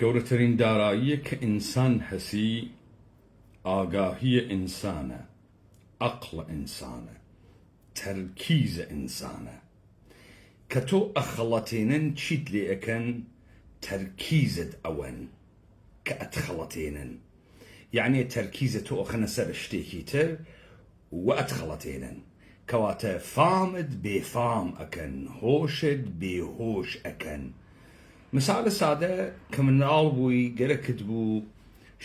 گەورەترین داراییە کە ئینسان هەسی ئاگاهیە ئینسانە، عەقڵە ئینسانە، تەرکیزە ئینسانە. کە تۆ ئەخەڵەتێنن چیت لێ ئەکەن؟ تەرکیزت ئەوەن کە ئەتخەڵەتێنن، یعنی تەرکیزە تۆ ئەخەنە سەر شتێکی تر و ئەتخەڵەتێنن، کەواتە فامت بێفام ئەکەن، هۆشت بێهۆش ئەکەن. مثالە سادە کە مناڵ بووی گەرەکت بوو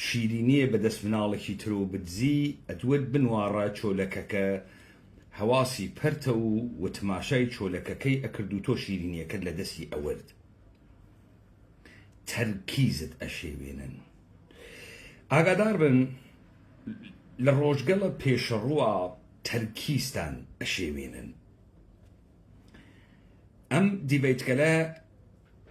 شیرینیە بەدەست مناڵێکی تر و بدزی ئەدوت بنوارە چۆلەکەکە، هەواسی پەرتە و تماشای چۆلەکەکەی ئەکرد و تۆ شیرینیەکەت لە دەستی ئەورد. تەرکیزت ئەشێوێنن. ئاگادار بن لە ڕۆژگەڵە پێشەڕووە تەرکیزتان ئەشێوێنن. ئەم دیبەیتگەلە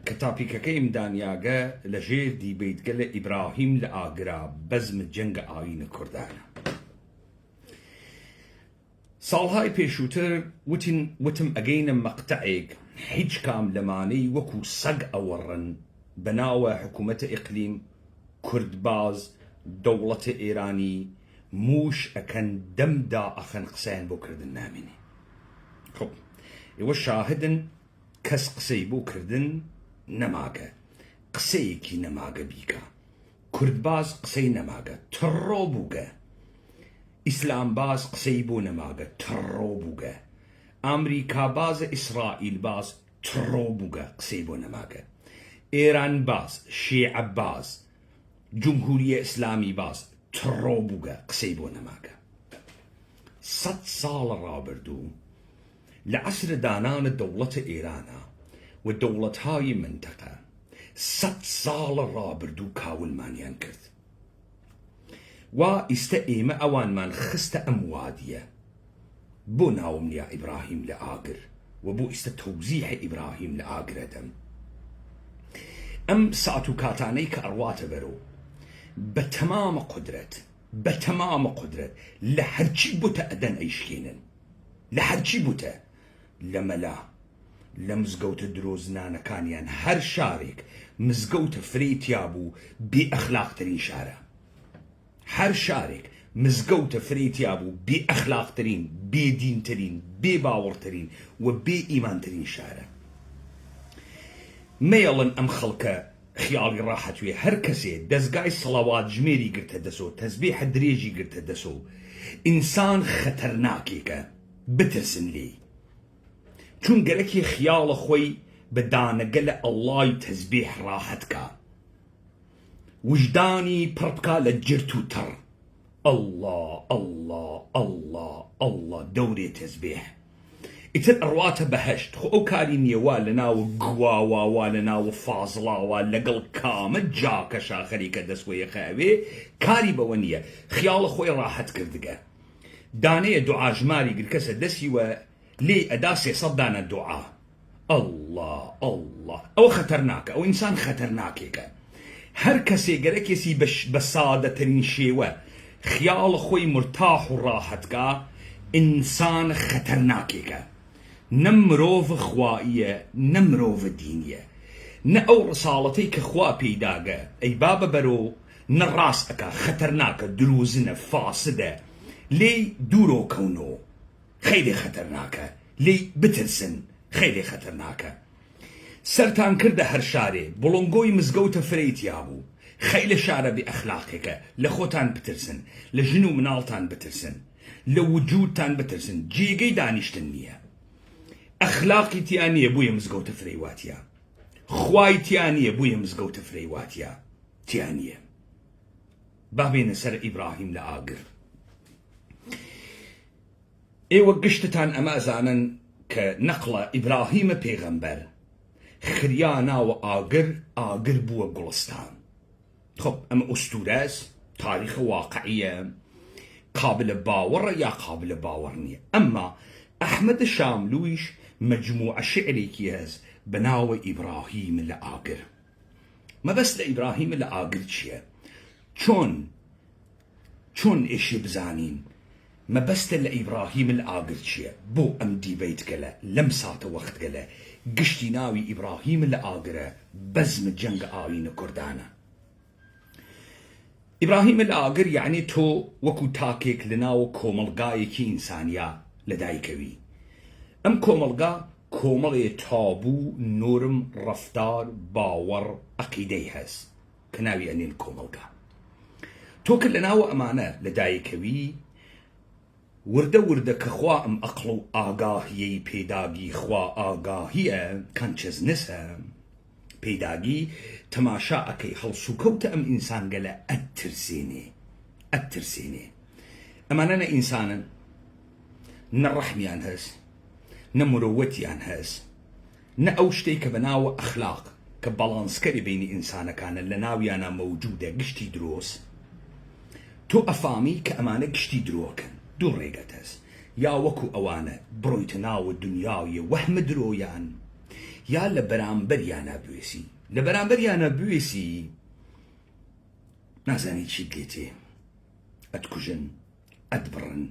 کە تاپیکەکەی مدانیاگە لەژێر دیبەیتگەلە ئیبراهیم لە ئاگرا بەزمە جەنگە ئاینە کوردانە. ساڵهای پێشووتر وتم ئەگەینە مەقتەعێک هیچ کام لەمانەی وەکو سەگ ئەوەڕن بەناوە حکوومەتە ئیقلیم کوردباز دەوڵەتە ئێرانی موش ئەکەن دەمدا ئەخەن قسەیان بۆ کردن نامێنێ. خۆ ئێوە شاهدن کەس قسەی بۆ کردن نەماگە، قسەیەکی نەماگە بیکە، کوردباز قسەی نەماگە تڕۆ بووگە، ئیسلام باز قسەی بۆ نەماگە تڕۆ بووگە، ئامریکا بازە ئیسرائیل باز تڕۆ بووگە قسەی بۆ نەماگە، ئێران باز شیعە باز جمهوریە ئیسلامی باز تڕۆ بووگە قسەی بۆ نەماگە. 100 ساڵە ڕابردوو لە عەسرە دانانە دەوڵەتە ئێرانە و دەوڵەتهای منتەقە 100 ساڵە ڕابردوو کاولمانیان کرد. وا ئیستە ئێمە ئەوانمان خستە ئەم وادیە. بۆ ناوم لیا ئیبراهیم لە ئاگر و بۆ ئیستە تەوزیحە ئیبراهیم لە ئاگرەدەم. ئەم سات و کاتانەی کە ئەڕواتە بەرەو بە تەمامە قودرەت لە هەرچی بوتە ئەدەن ئەیشکێنن، لە هەرچی بوتە، لە مەلا، لە مزگەوتە درۆزنانەکانیان هەر شارێک مزگەوتە فرێتیا بوو بێ ئەخلاقترین شارە. هەر شارێک مزگەوتە فرێتیا بوو بێ ئەخلاقترین، بێ دینترین، بێ باوەڕترین و بێ ئیمانترین شارە. مەیەڵن ئەم خەڵکە خیاڵی ڕاحەتوێ هەر کەسێ دەستگای سەڵاوات ژمێری گرتە دەسۆ، تەسبیحە درێژی گرتە دەسۆ، ئینسان خەتەرناکێکە، بترسن لێی. چون گەرەکی خیاڵە خۆی بە دانەگە لە ئەڵڵای تەسبیح ڕاحەتکە، وجدانی پڕ بکا لە جرت و تەڕ، ئەڵڵا ئەڵڵا ئەڵڵا ئەڵڵا دەورێ تەسبیح. ئیتر ئەڕواتە بەهەشت. خۆ ئەو کاری نییە وا لە ناوە گواوە، وا لە ناوە فازڵاوە، لەگەڵ کامە جاکە شاخەریکە دەستوەیە خەوێ، کاری بەوە نییە. خیاڵە خۆی ڕاحەت کردگە. دانەیە دوعاژماری گرکەسە دەسیوە لێ ئەدا 300 دانە دوعا. ئەڵڵا ئەڵڵا ئەوە خەتەرناکە، ئەو ئینسان خەتەرناکێکە. هەر کەسێ گەرەکێسی بە سادەترین شێوە خیاڵە خۆی مرتاح و ڕاحەتکە، ئینسان خەتەرناکێکە. نە مرۆڤ خواییە، نە مرۆڤ دینیە، نە ئەو ڕساڵەتەی کە خوا پێیداگە ئەی بابە بەرۆ نە ڕاست ئەکا، خەتەرناکە، دروزنە، فاسدە، لێی دوورۆ کەونۆ، خەیلی خەتەرناکە، لێی بترسن، خەیلی خەتەرناکە. سەرتان کردە هەر شارێ بڵۆنگۆی مزگەوتە فرەیتیا بوو، خەیلە شارە بێ ئەخلاقێکە، لە خۆتان بترسن، لە ژن و مناڵتان بترسن، لە وجودتان بترسن، جێگەی دانیشتن نییە. ئەخلاقی تیان نییە بوویە مزگەوتە فرەیواتیە، خوای تیان نییە بوویە مزگەوتە فرەیواتیە، تیان نییە. با بێنە سەر ئیبراهیم لە ئاگر. ئێوە گشتتان ئەمە ئەزانن کە نەقڵە ئیبراهیمە پێغەمبەر خریا ناوە ئاگر، ئاگر بووە گوڵستان. خۆ ئەمە ئوستورەس، تاریخە واقعیە، قابلە باوەڕە یا قابلە باوەڕ نییە. ئەمما ئەحمەدە شاملویش مەجموعە شعرێکی هەز بەناوە ئیبراهیم لە ئاگر. مەبەست لە ئیبراهیم لە ئاگر چییە؟ چۆن ئێشێ بزانین مەبەستە لە ئیبراهیم الئاگر چییە؟ بۆ ئەم دیبەیت گەلە لەم ساتە وەخت گەلە گشتی ناوی ئیبراهیم الئاگرە بەزمە جەنگە ئاوینە کوردانە. ئیبراهیم الئاگر یعنی تۆ وەکو تاکێک لە ناوە کۆمەڵگایەکی ئینسانیا لەدایکەوی. ئەم کۆمەڵگا کۆمەڵێ تابوو، نۆرم، ڕەفتار، باوەڕ، عەقیدەی هەست کە ناوی ئەنێن کۆمەڵگا. تۆ کە لە ناوە ئەمانە لەدایکەوی وردە وردە کە خوا ئەم ئەقڵ و ئاگاهیەی پێداگی خوا ئاگاهیە کانچزنسە پێداگی تەماشا ئەکەی هەڵسوکەوتە ئەم ئینسان گەلە ئەترسێنێ. ئەمانە نە ئینسانن، نە ڕەحمیان هەست، نە مرۆوەتیان هەست، نە ئەو شتەی کە بەناوە ئەخلاق کە بەڵانسکەری بینی ئینسانەکانە لە ناویانە مەوجودە گشتی درۆست. تۆ ئەفامی کە ئەمانە گشتی درۆکەن. دوو ڕێگەت هەست، یا وەکو ئەوانە بڕۆیتە ناوە دنیاویە وەحمە درۆیان، یا لە بەرامبەریانە بوێسی. لە بەرامبەریانە بوێسی نازانی چی دێتێ، ئەتکوژن، ئەتبڕن،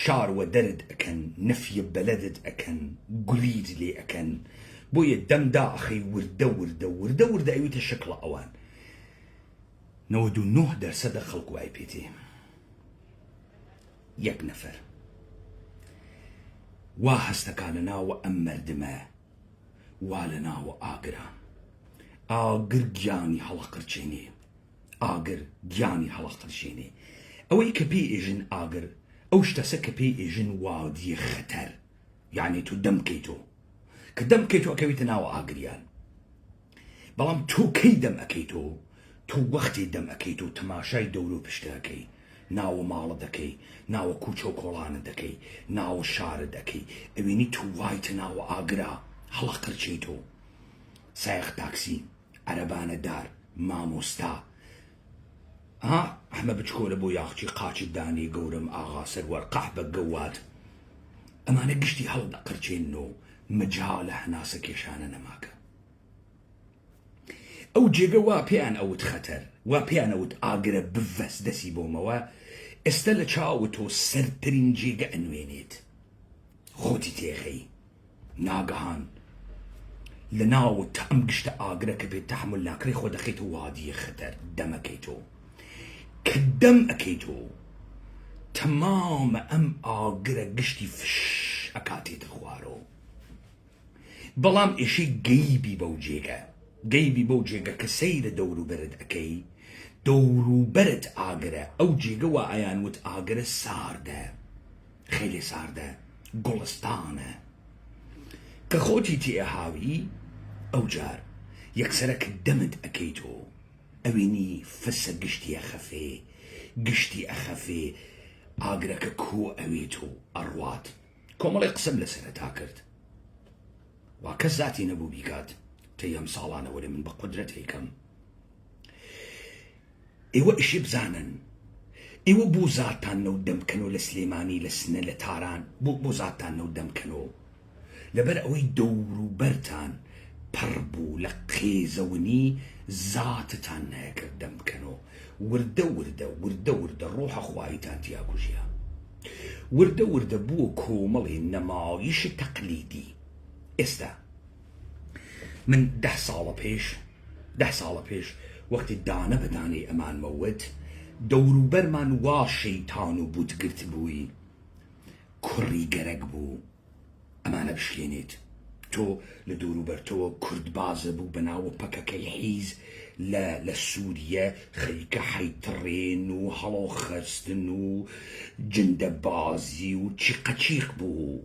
شاروە دەرت ئەکەن، نەفیە بەلەدت ئەکەن، گولید لێ ئەکەن. بۆیە دەمدا ئەخەی وردە وردە ئەویتە شکڵە ئەوان. 99% خەڵک وای پێتێ. یەک نەفەر وا هەستەکان لە ناوە ئەم مەردمە، وا لە ناوە ئاگرە. ئاگر گیانی هەڵەقرچێنێ، ئاگر گیانی هەڵەقرچێنێ. ئەوەی کە پێی ئێژن ئاگر، ئەو شتەسە کە پێی ئێژن وادیە خەتەر، یعنی تو دەمکەیتۆ کە دەمکەیتۆ ئەکەویتە ناوە ئاگریان. بەڵام تۆ کەی دەم ئەەکەیتۆ، تۆ وەختی دەم ئەەکەیتۆ تەماشای دەور و پشتەکەی، ناوە ماڵە دەکەی، ناوە کوچە و کۆڵانە دەکەی، ناوە شارە دەکەی، ئەوێنی تو وایتە ناوە ئاگرا هەڵەقرچێتۆ. سایق تاکسی، عەرەبانە دار، مامۆستا، ئەحمە بچکۆلە بۆ یاخچی قاچت دانی گەورم ئاغا سەروەر قەحبە گەوات. ئەمانە گشتی هەڵدەقرچێنەوە مەجاالە هەناسە کێشانە نەماکە. ئەو جێگە وا پێیان ئەوت خەتەر، وا پێیان ئەوت ئاگرە بڤەس دەسی بۆمەوە. ئێستا لە چاوە تۆ سەرترین جێگە ئەنوێنێت، خۆتی تێخەی. ناگەهان لە ناوت ئەم گشتە ئاگرە کە بێت تەحمل ناکرێ خۆ دەخەیتە وادیە خەتەر، دەمەکەیتۆ. کە دەم ئەەکەیتۆ تەمامە ئەم ئاگرە گشتی فش ئەکاتێتە خوارەوە. بەڵام ئێشەی گەیبی بەو جێگە، گەیبی بەو جێگە کە سەیرە دەوروبەرت ئەەکەی، دەوروبەرت ئاگرە. ئەو جێگە وا ئەیان وت ئاگرە ساردە، خێلێ ساردە، گوڵستانە. کە خۆتی تێهاوی ئەو جار یەکسەرە کە دەمت ئەەکەیتۆ ئەوێنی فەسە گشتی ئەخەفێ، گشتی ئەخەفێ، ئاگرەکە کۆ ئەوێتۆ ئەڕوات. کۆمەڵی قسەم لەسەرەتا کرد، وا کەس زاتی نەبوو بیکات تەی ئەم ساڵانە وەرێ من بە قودرەت هەیکەم. ئێوە ئیشی بزانن، ئێوە بۆ زاتان نەو دەمکەنەوە لە سلێمانی، لە سنە، لە تاران، بۆ زاتان نەو دەمکەنەوە لەبەر ئەوەی دەوروبەرتان پڕ بوو لە قێزەونی زاتتان نەیەکرد دەمکەنەوە. وردە وردە ڕۆحە خوایتان تیا کوژیە. وردە بووە کۆمەڵی نەمایش تەقلیدی. ئێستا من 10 ساڵە پێش وەختی دانە بەدانەی ئەمان مەوت دەوروبەرمان وا شەیتان و بوتگرت بووی، کوڕی گەرەک بوو ئەمانە بشکێنێت. تۆ لە دووروبەرتەوە کوردبازە بوو بەناوە پەکەکەی حیز لە سووریە، خەریکە حەیتڕێن و هەڵۆ خەستن و جندە بازی و چیقەچیق بوو.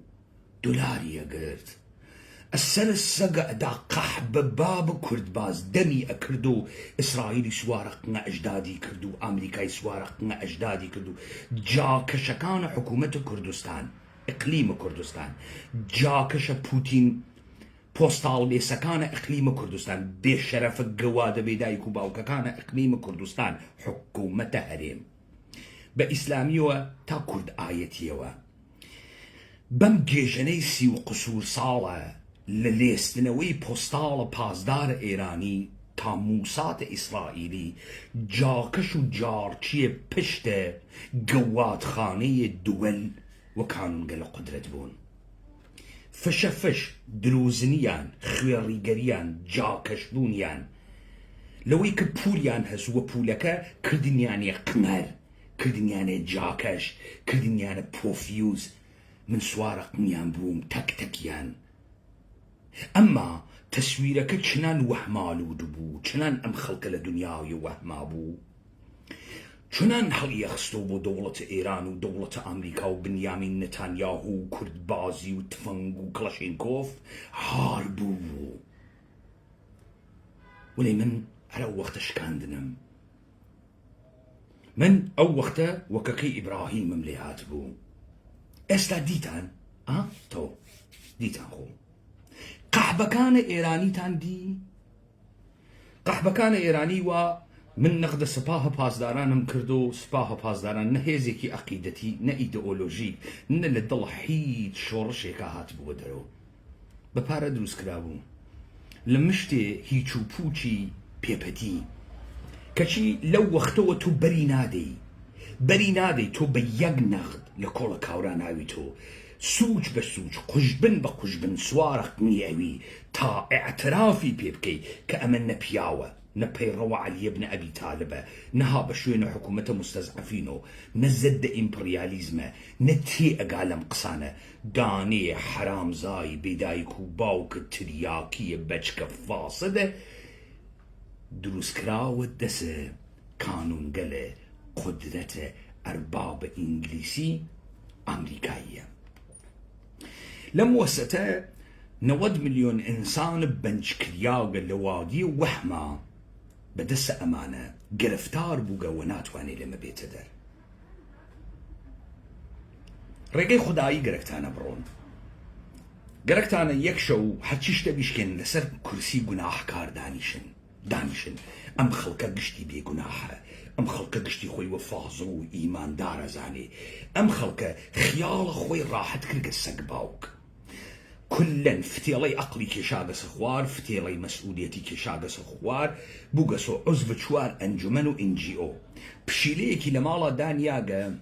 دۆلاری ئەگرت، ئەسەرە سەگە ئەدا قەحبە بابە کوردباز دەمی ئەکرد و ئیسرائیلی سوارە قنە ئەجدادی کرد و ئەمریکای سوارە قنە ئەجدادی کرد و جاکەشەکانە حکوومەتە کوردستان، ئیقلیمە کوردستان، جاکەشە پوتین پۆستاڵ بێسەکانە ئیقلیمە کوردستان، بێشەرەفە گەوادە بێدایک و باوکەکانە ئیقلیمە کوردستان، حکوومەتە هەرێم بە ئیسلامیەوە تا کورد ئایەتیەوە. بەم گێژەنەی 30 و قسوور ساڵە لە لێستنەوەی پۆستاڵە پازدارە ئێرانی تا موسات ئیسرائیلی جاکەش و جارچیە پشتە گەواتخانەیە دووەل وە کانونگەلە قودرەت بوون. فشە فش درۆزنیان، خوێڕیگەریان، جاکەشبوونیان لەوەی کە پولیان هەست وە پولەکە کردنیانێ قمەر، کردنیانێ جاکەش، کردنیانە پۆفیوز. من سوارە قمیان بووم تەک تەکیان. ئەمما تەسویرەکە چنان وەحمالود بوو، چنان ئەم خەڵکە لە دنیاوی وەحما بوو، چنان هەڵیەخستەوە بۆ دەوڵەتە ئێران و دەوڵەتە ئەمریکا و بنیامین نەتانیاهو و کوردبازی و تفەنگ و کڵەشێنکۆف هار بوو. وڵێ من هەر ئەو وەختە شکاندنم. من ئەو وەختە وەکەکەی ئیبراهیمم لێ هات بوو. ئێستا دیتان تۆ دیتان خۆ قەحبەکانە ئێرانیتان دی؟ قەحبەکانە ئێرانی وە من نەقدە سپاهە پاسدارانم کرد و سپاهە پاسداران نە هێزێکی عەقیدەتی نە ئیدئۆلۆژی نە لە دڵ هیچ شۆڕشێکە هات بووە دەرەوە. بە پارە دروست کرابوو لە مشتێ هیچ و پوچی پێپەتی کەچی لەو وەختەوە تۆ بەری نادەی تۆ بە یەک نەقد لە کۆڵە کاورا ناوی تۆ سوچ بە سوچ قوشبن بە قوشبن سوارە قمی ئەوی تا ئەعترافی پێ بکەی کە ئەمە نەپیاوە، نە پەیڕەوە عەلیە بنە ئەبی تالبە، نەها بە شوێنە حکوومەتە مستەزعەفینۆ، نە زەددە ئیمپریالیزمە، نە تێ ئەگا لەم قسانە دانێ حرامزای بێدایک و باوکە تریاکیە بەچکە فاسدە دروستکراوە دەسە کانونگەلە قودرەتە ئەربابە ئینگلیسی ئەمریکاییە. لەم وەسەتە 90 ملیۆن ئینسان بەنجکریاگە لە وادی وەحما بەدەستە ئەمانە گرفتار بووگە و ناتوانێت لەمە بێتە دەر. ڕێگەی خودایی گەرەکتانە بڕۆن، گەرەکتانە یەک شەو هەرچی شتە بیشکێن لەسەر کورسی گوناحکار دانیشن. ئەم خەڵکە گشتی بێگوناحە، ئەم خەڵکە گشتی خۆی وە فازڵ و ئیماندارە زانێ، ئەم خەڵکە خیاڵە خۆی ڕاحەت کردگە سەگ باوک. كلن فتيلي عقلي كشاغس خوار فتيلي مسؤوليتي كشاغس خوار بوغسو عزب شوار انجمنو NGO بشيليكي لمالا دانياغا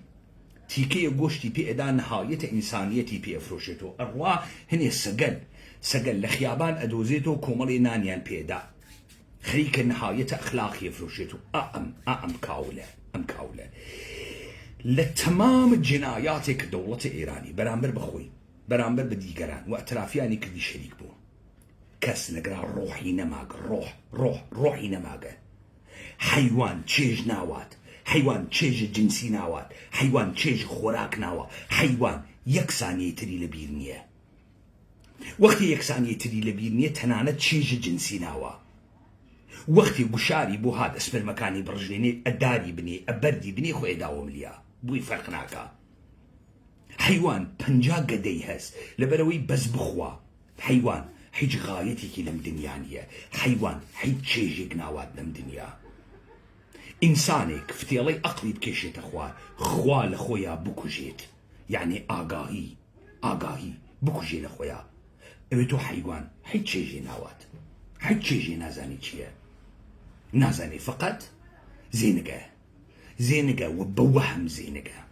تيكي غوشتي بي ادان نهاية انسانيتي بي افروشتو اروا هني سجل لخيابان ادوزيتو كومالي نانيان بي ادا خريك نهاية اخلاقي افروشتو ام كاولة لتمام جناياتك دولة ايراني برامبر بخوي برامبر بديگران و اطرافیانی کردی شریک بو کس لگرا روحی نماگه حیوان چیج ناواد حیوان چیج جنسی ناواد حیوان چیج خوراک ناواد حیوان یک ثانیه تری لبیر نیه وقتی یک ثانیه تری لبیر نیه تنانه چیج جنسی ناواد وقتی گوشاری بو هاد اسپرمکانی برجلینی اداری بنی ابردی بنی خو اداو ملیا بوی فرق ناکا حيوان پنجا قدي هس لبروي بس بخوا حيوان حيج غايتي لم دنيانية حيوان حيج شيجي قناوات لم دنيا إنسانك فتيلي أقلي بكيشت خوا لخويا بكوجيت يعني آقاهي بكوجي لخويا اوتو حيوان حيج شيجي ناوات حيج شيجي نازاني چيه نازاني فقط زينقة وبوهم زينقة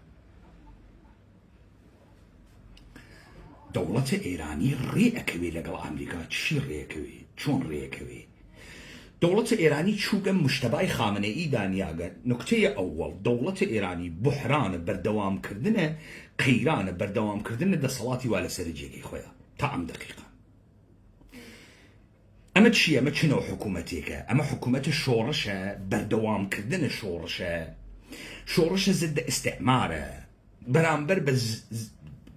دولة إيراني ريكوي لقل أمريكا چی ريكوي چون ريكوي دولة إيراني چوغا مشتبه خامنه‌ای دانياغا نكتة أول دولة إيراني بحران بردوام كردنه قيران بردوام كردنه دا صلاتي والا سرجيكي خويا تا ام دقيقة أما تشي أما چنو حكومتيك أما حكومت شورشة بردوام كردنه شورشة زد استعماره برامبر بز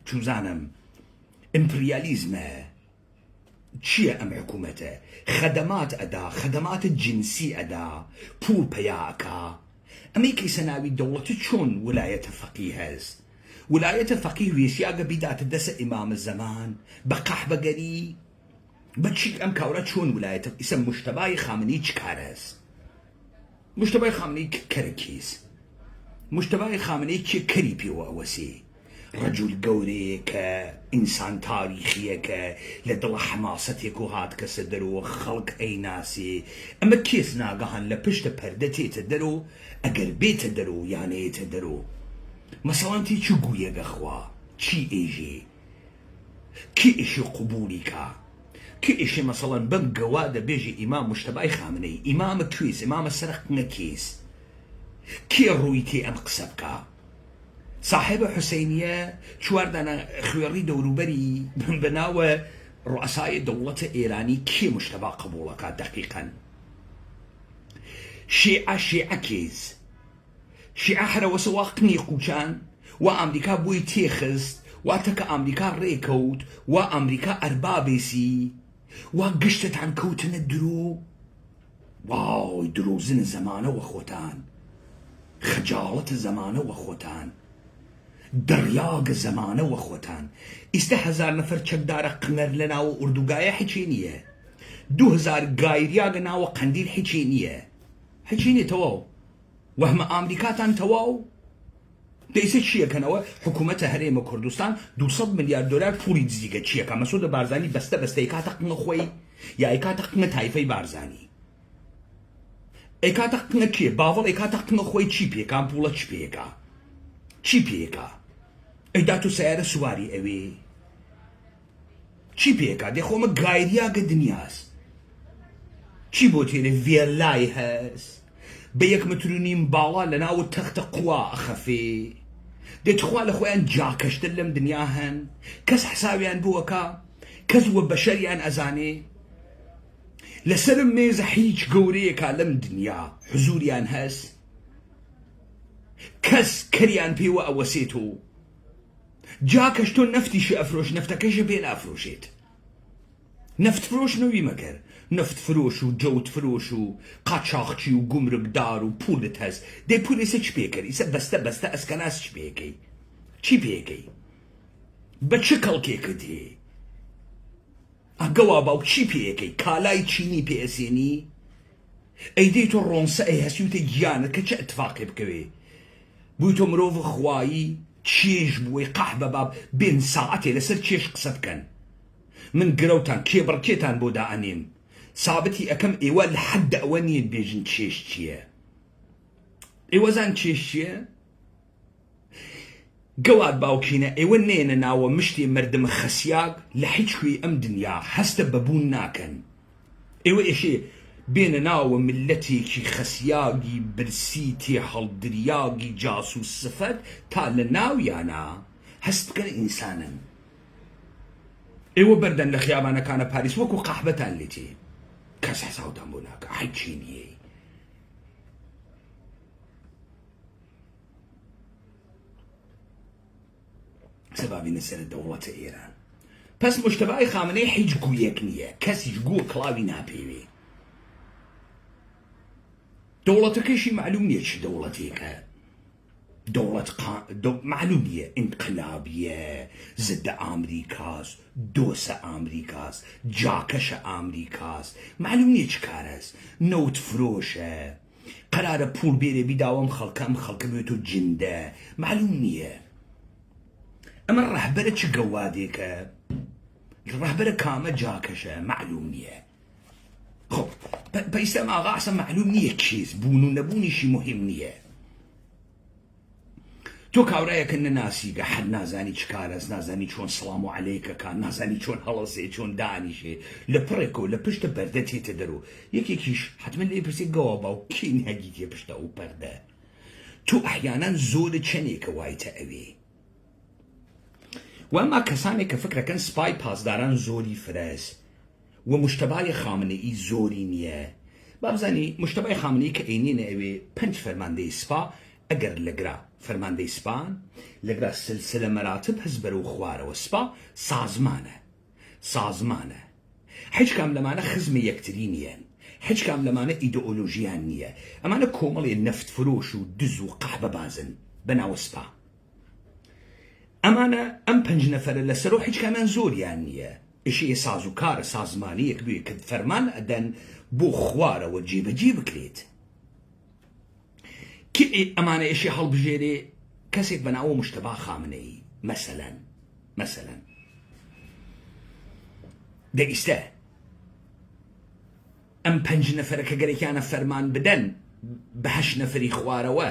چوزانم امبرياليزمه چیه ام حکومته خدمات ادا خدمات جنسي ادا پول پیاکا امی کی سناوی دولت چون ولاية فقيه هز ولاية فقيه ويسياغ بدات دس امام الزمان بقحبه قري بتشيك ام كاورا چون ولاية اسم مجتبى خامنه‌ای چکارس مجتبى خامنه‌ای کرکیز مجتبى خامنه‌ای چی کری پیو اوسی ڕەجول گەورەیە کە ئینسان تاریخیەکە لە دڵە حەماسەتێک و هات کەسە دەرەوە خەڵک ئەیناسێ ئەمە کێس ناگەهان لە پشتە پەردە تێتە دەرەوە ئەگەر بێتە دەرەوە یانەیەتە دەرەوە مەسەڵەن تێ چی گوویەگە خوا چی ئێژێ کی ئێشی قوبولی کا کی ئێشێ مەسەڵەن بەم گەوا دەبێژی ئیمام مشتەبای خامنەی ئیمامە کوێز ئیمامە سەرقنە کێس کێ ڕووی تێ ئەم قسە بکە صاحب حسینیە چواردانە خوێڕی دەوروبەری بناوە ڕوئەسای دەوڵەتە ئێرانی کێ مشتەبا قبوڵەکە دەقیقەن شیعە کێز شیعە هەرەوەسە وا قنی قوچان و ئەمریکا بۆی تێخست واتە کە ئەمریکا ڕێکەوت و ئەمریکا ئەربابێسی وا گشتتان کەوتنە درۆ واوی درۆزنە زەمانەوە خۆتان خەجاڵەتە زەمانەوە خۆتان دەڕیاگە زەمانەوە خۆتان ئیستا 1000 نەفەر چەکدارە قنەر لە ناوە ئوردوگایە حیچی نییە 2000 گایریاگە ناوە قەندیل حیچی نییە حیچی نیە تەواو وەهمە ئامریکاتان تەواو دەیسە چیەکەنەوە حکوومەتە هەرێمە کوردستان 200 میلیارد دلار پوڵی دزیگە چیەکە مەسعودە بارزانی بەستە ئەیکاتە قنە خۆی یا ئەیکاتە قنە تایفەی بارزانی ئەیکاتە قنە کێ باوەڵ ئەیکاتە قنە خۆی چی پێکان پوڵە چی پێکە چی پێکە ئەیدا تو سیارە سواری ئەوێ چی پێکە دێخۆمە گایریاگە دنیاست چی بۆ تێنێ ڤێلای هەست بە 1.5 متر باڵا لە ناو تەختە قوا ئەخەفێ دێتخوا لە خۆیان جاکەشتر لەم دنیا هەن کەس حساویان بووەکە کەس وە بەشەریان ئەزانێ لەسەرم مێزە هیچ گەورەیەکە لەم دنیا حزوریان هەست کەس کەریان پێوە ئەوەسێت و جاکەش تۆ نەفتیشە ئەفرۆش نەفتەکەیشە پێ نافرۆشێت نەفت فرۆش نەوی مەگەر نەفت فرۆش و جەوت فرۆش و قاچاقچی و گومرگدار و پولت هەست دەی پولێسە چ پێکەری ئیسە بەستە ئەسکەناس چ پێکەی چی پێکەی بە چ کەڵکێکت هەیە ئەگەوا باو چی پێکەی کالای چینی پێئەسێنی ئەیدەی تۆ ڕۆنسە ئەی هەسیوتە گیانت کە چه ئەتفاقێ بکەوێ بووی تۆ مرۆڤ خوایی چێژ بووی قەح بەباب بێن ساعەتێ لەسەر چێژ قسە بکەن من گرەوتان کێبڕکێتان بۆ دائەنێم سابەتی ئەەکەم ئێوە لە حەدە ئەوە نییە بێژن چێژ چییە ئێوەزان چێژ چییە گەوات باوکینە ئێوە نێنە ناوە مشتێ مردمە خەسیاگ لە هیچ کوێ ئەم دنیا هەستە بەبوون ناکەن ئێوە ئێشێ بێنە ناوە ملەتێکی خەسیاگی برسی تێ هەڵدریاگی جاسوس سفەت تا لە ناویانە هەست بکەن ئینسانن ئێوە بەردەن لە خیابانەکانە پاریس وەکو قەحبەتان لێتێ کەس حەساوتان بۆ ناکە هیچی نییە سەبابینە سەر دەوڵەتە ئێران پس مشتەبای خامنەی هیچ گوویەک نییە کەسیش گووە کڵاوی ناپێوێ دەوڵەتەکەیشی معلوم نییە چی دەوڵەتێکە دەوڵەت معلوم نییە ئینقلابیە زدە ئامریکاس دۆسە ئامریکاس جاکەشە ئامریکاس معلوم نییە چ کارەست نەوت فرۆشە قەرارە پوڵ بێرێ بیداوەم خەڵکەم خەڵکە بێت و جندە معلوم نییە ئەمە ڕەهبەرە چ گەوادێکە ڕەهبەرە کامە جاکەشە معلوم نییە خب پەیستە ماغاسە معلوم نییە کێز بوون و نەبوونیشی مهم نییە تۆ کاورایەکە نەناسیگە حەد نازانی چ کارەست نازانی چۆن سڵام و عەلەیکەکە نازانی چۆن هەڵەسێ چۆن دانیشێ لە پڕێکەوە لە پشتە بەردە تێتە دەرەوە یەکێکیش حتمما لێ پرسێ گەوا باو کێ نەگی تێ پشتە ئەو پەردە تۆ ئەحیانان زۆرە چەندێکە وایتە ئەوێ وەما کەسانێک کە فکرەکەن سپای پاسداران زۆری فرەس و مشتەبای خامنەئی زۆری نییە بابزانی مشتەبای خامنەئی کە ئەینێنە ئەوێ 5 فەرماندەی سپا ئەگەر لەگرا فەرماندەی سپان لەگرا سلسلە مەراتب هەست بەرەو خوارەوە سپا سازمانە هیچ کام لەمانە خزمە یەکتری نییە هیچ کام لەمانە ئیدئۆلۆژیان نییە ئەمانە کۆمەڵێ نەفت فرۆش و دز و قەحبە بازن بەناوە سپا ئەمانە ئەم 5 نەفەرە لەسەرەوە هیچ کامیان زۆریان نییە ئیشی ساز و کارە سازمانیەک بێ کە فەرمان ئەدەن بۆ خوارەوە جێبەجێ بکرێت کێ ئەمانە ئیشی هەڵبژێرێ کەسێک بەناوە مشتەبا خامنەئی مثلا دەئیستە ئەم 5 نەفەرەکە گەرێکیانە فەرمان بدەن بە 8 نەفەری خوارەوە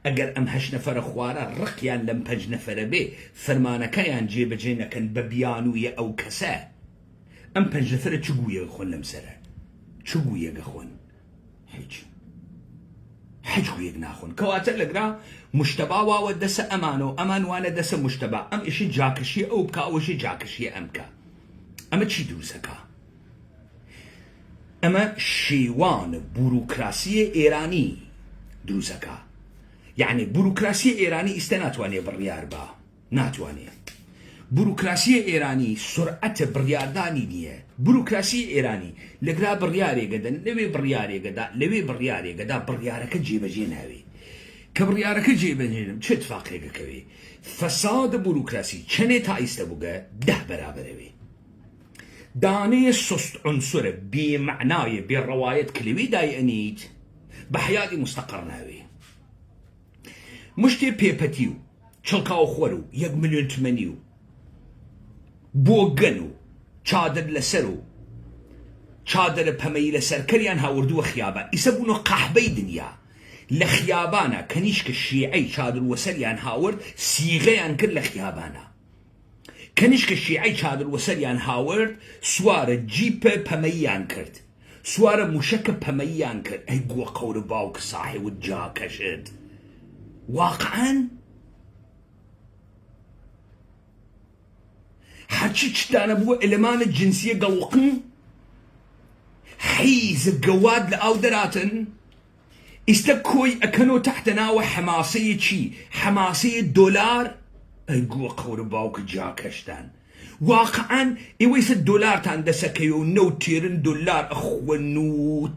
ئەگەر ئەم 8 نەفەرە خوارە ڕقیان لەم 5 نەفەرە بێ فەرمانەکەیان جێبەجێ نەکەن بە بیانوویە ئەو کەسە ئەم 5 نەفەرە چ گوویەکە خۆن لەم سەرە چ گوویەکە خۆن هیچ گوویەک ناخۆن کەواتە لەگرا مشتەبا واوە دەسە ئەمانەوە ئەمان وانە دەسە مشتەبا ئەم ئیشی جاکشی ئەو بکە ئەوەشی جاکشی ئەم بکە ئەمە چی دروستەکە ئەمە شێوان بوروکراسیە ئێرانی دروستەکە یعنی بوروکراسی ئێرانی ئیستە ناتوانێت بڕیار بە ناتوانێت بوروکراسی ئێرانی سرعەتە بڕیاردانی نییە بوروکراسی ئێرانی لەگرا بڕیارێگەدەن لەوێ بڕیارێگەدا لەوێ بڕیارێگەدا بڕیارەکە جێبەجێ ناوێ کە بڕیارەکە جێبەجێنم چه اتفاقێکەکەوێ فەسادە بوروکراسی چەنێ تا ئیستە بووگە 10 بەرابەرەوێ دانەیە سست عنسرە بێمەعنایە بێڕەوایەت کلوێ دایئەنیت بە حیاتی مستەقەڕ ناوێ مشتێ پێپەتی و چڵکاو خۆر و 1 ملیۆن تمەنی و بۆ گەن و چادر لەسەر و چادرە پەمەی لەسەرکەریان هاوردووە خیابان ئیسە بوونە قەحبەی دنیا لە خیابانە کەنیشکە شیعەی چادر وەسەریان هاورد سیغەیان کرد لە خیابانە کەنیشکە شیعەی چادر وەسەریان هاورد سوارە جیپە پەمەییان کرد سوارە موشەکە پەمەییان کرد ئەی گووە قەورە باوکە ساحێوت جاکەشت واقعاً هەرچی چتانە بووە ئەلەمانە جنسیە گەڵوقن حیزە گەواد لە ئاو دەراتن ئیستە کۆی ئەکەنەوە تەحتە ناوە حەماسەیە چی حەماسەیە دۆلار ئەی گووە قەورە باوکە جاکەشتان واقعاً ئێوە ئیسە دۆلارتان دەسەکەوێ و نەوت تێرن دۆلار ئەخوەن و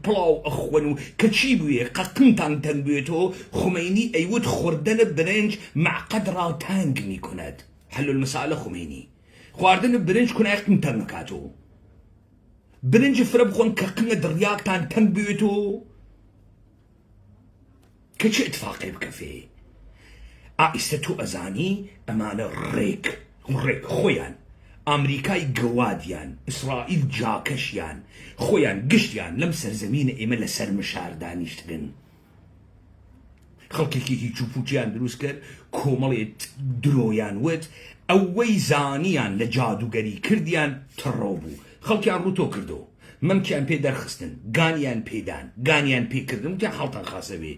پڵاو ئەخوەن و کە چی بوێ قەقنتان تەنگ بێتەوە خمینی ئەیوت خوردنە برنج مع قدرا تنگ میکند حل المسألة خمینی خواردن برنج کنای قن تنگ نکاتەوە برنج فرە بخۆن کە قنە دڕیاکتان تەنگ بێتەوە کە چه اتفاقی بکە فێ ئائیستە تۆ ئەزانی ئەمانە ڕێک خۆیان ئەمریکای گەوادیان ئیسرائیل جاکەشیان خۆیان گشتیان لەم سەرزەمینە ئێمە لەسەر مشار دانیشتن خەڵکێکی هیچ و پوچیان دروست کرد کۆمەڵێت درۆیان وت ئەوەی زانیان لە جادوگەری کردیان تڕۆ بوو خەڵکیان ڕوتۆ کردو مەمکیان پێ دەرخستن گانیان پێدان گانیان پێکردن وتیان حاڵتان خاسەوێ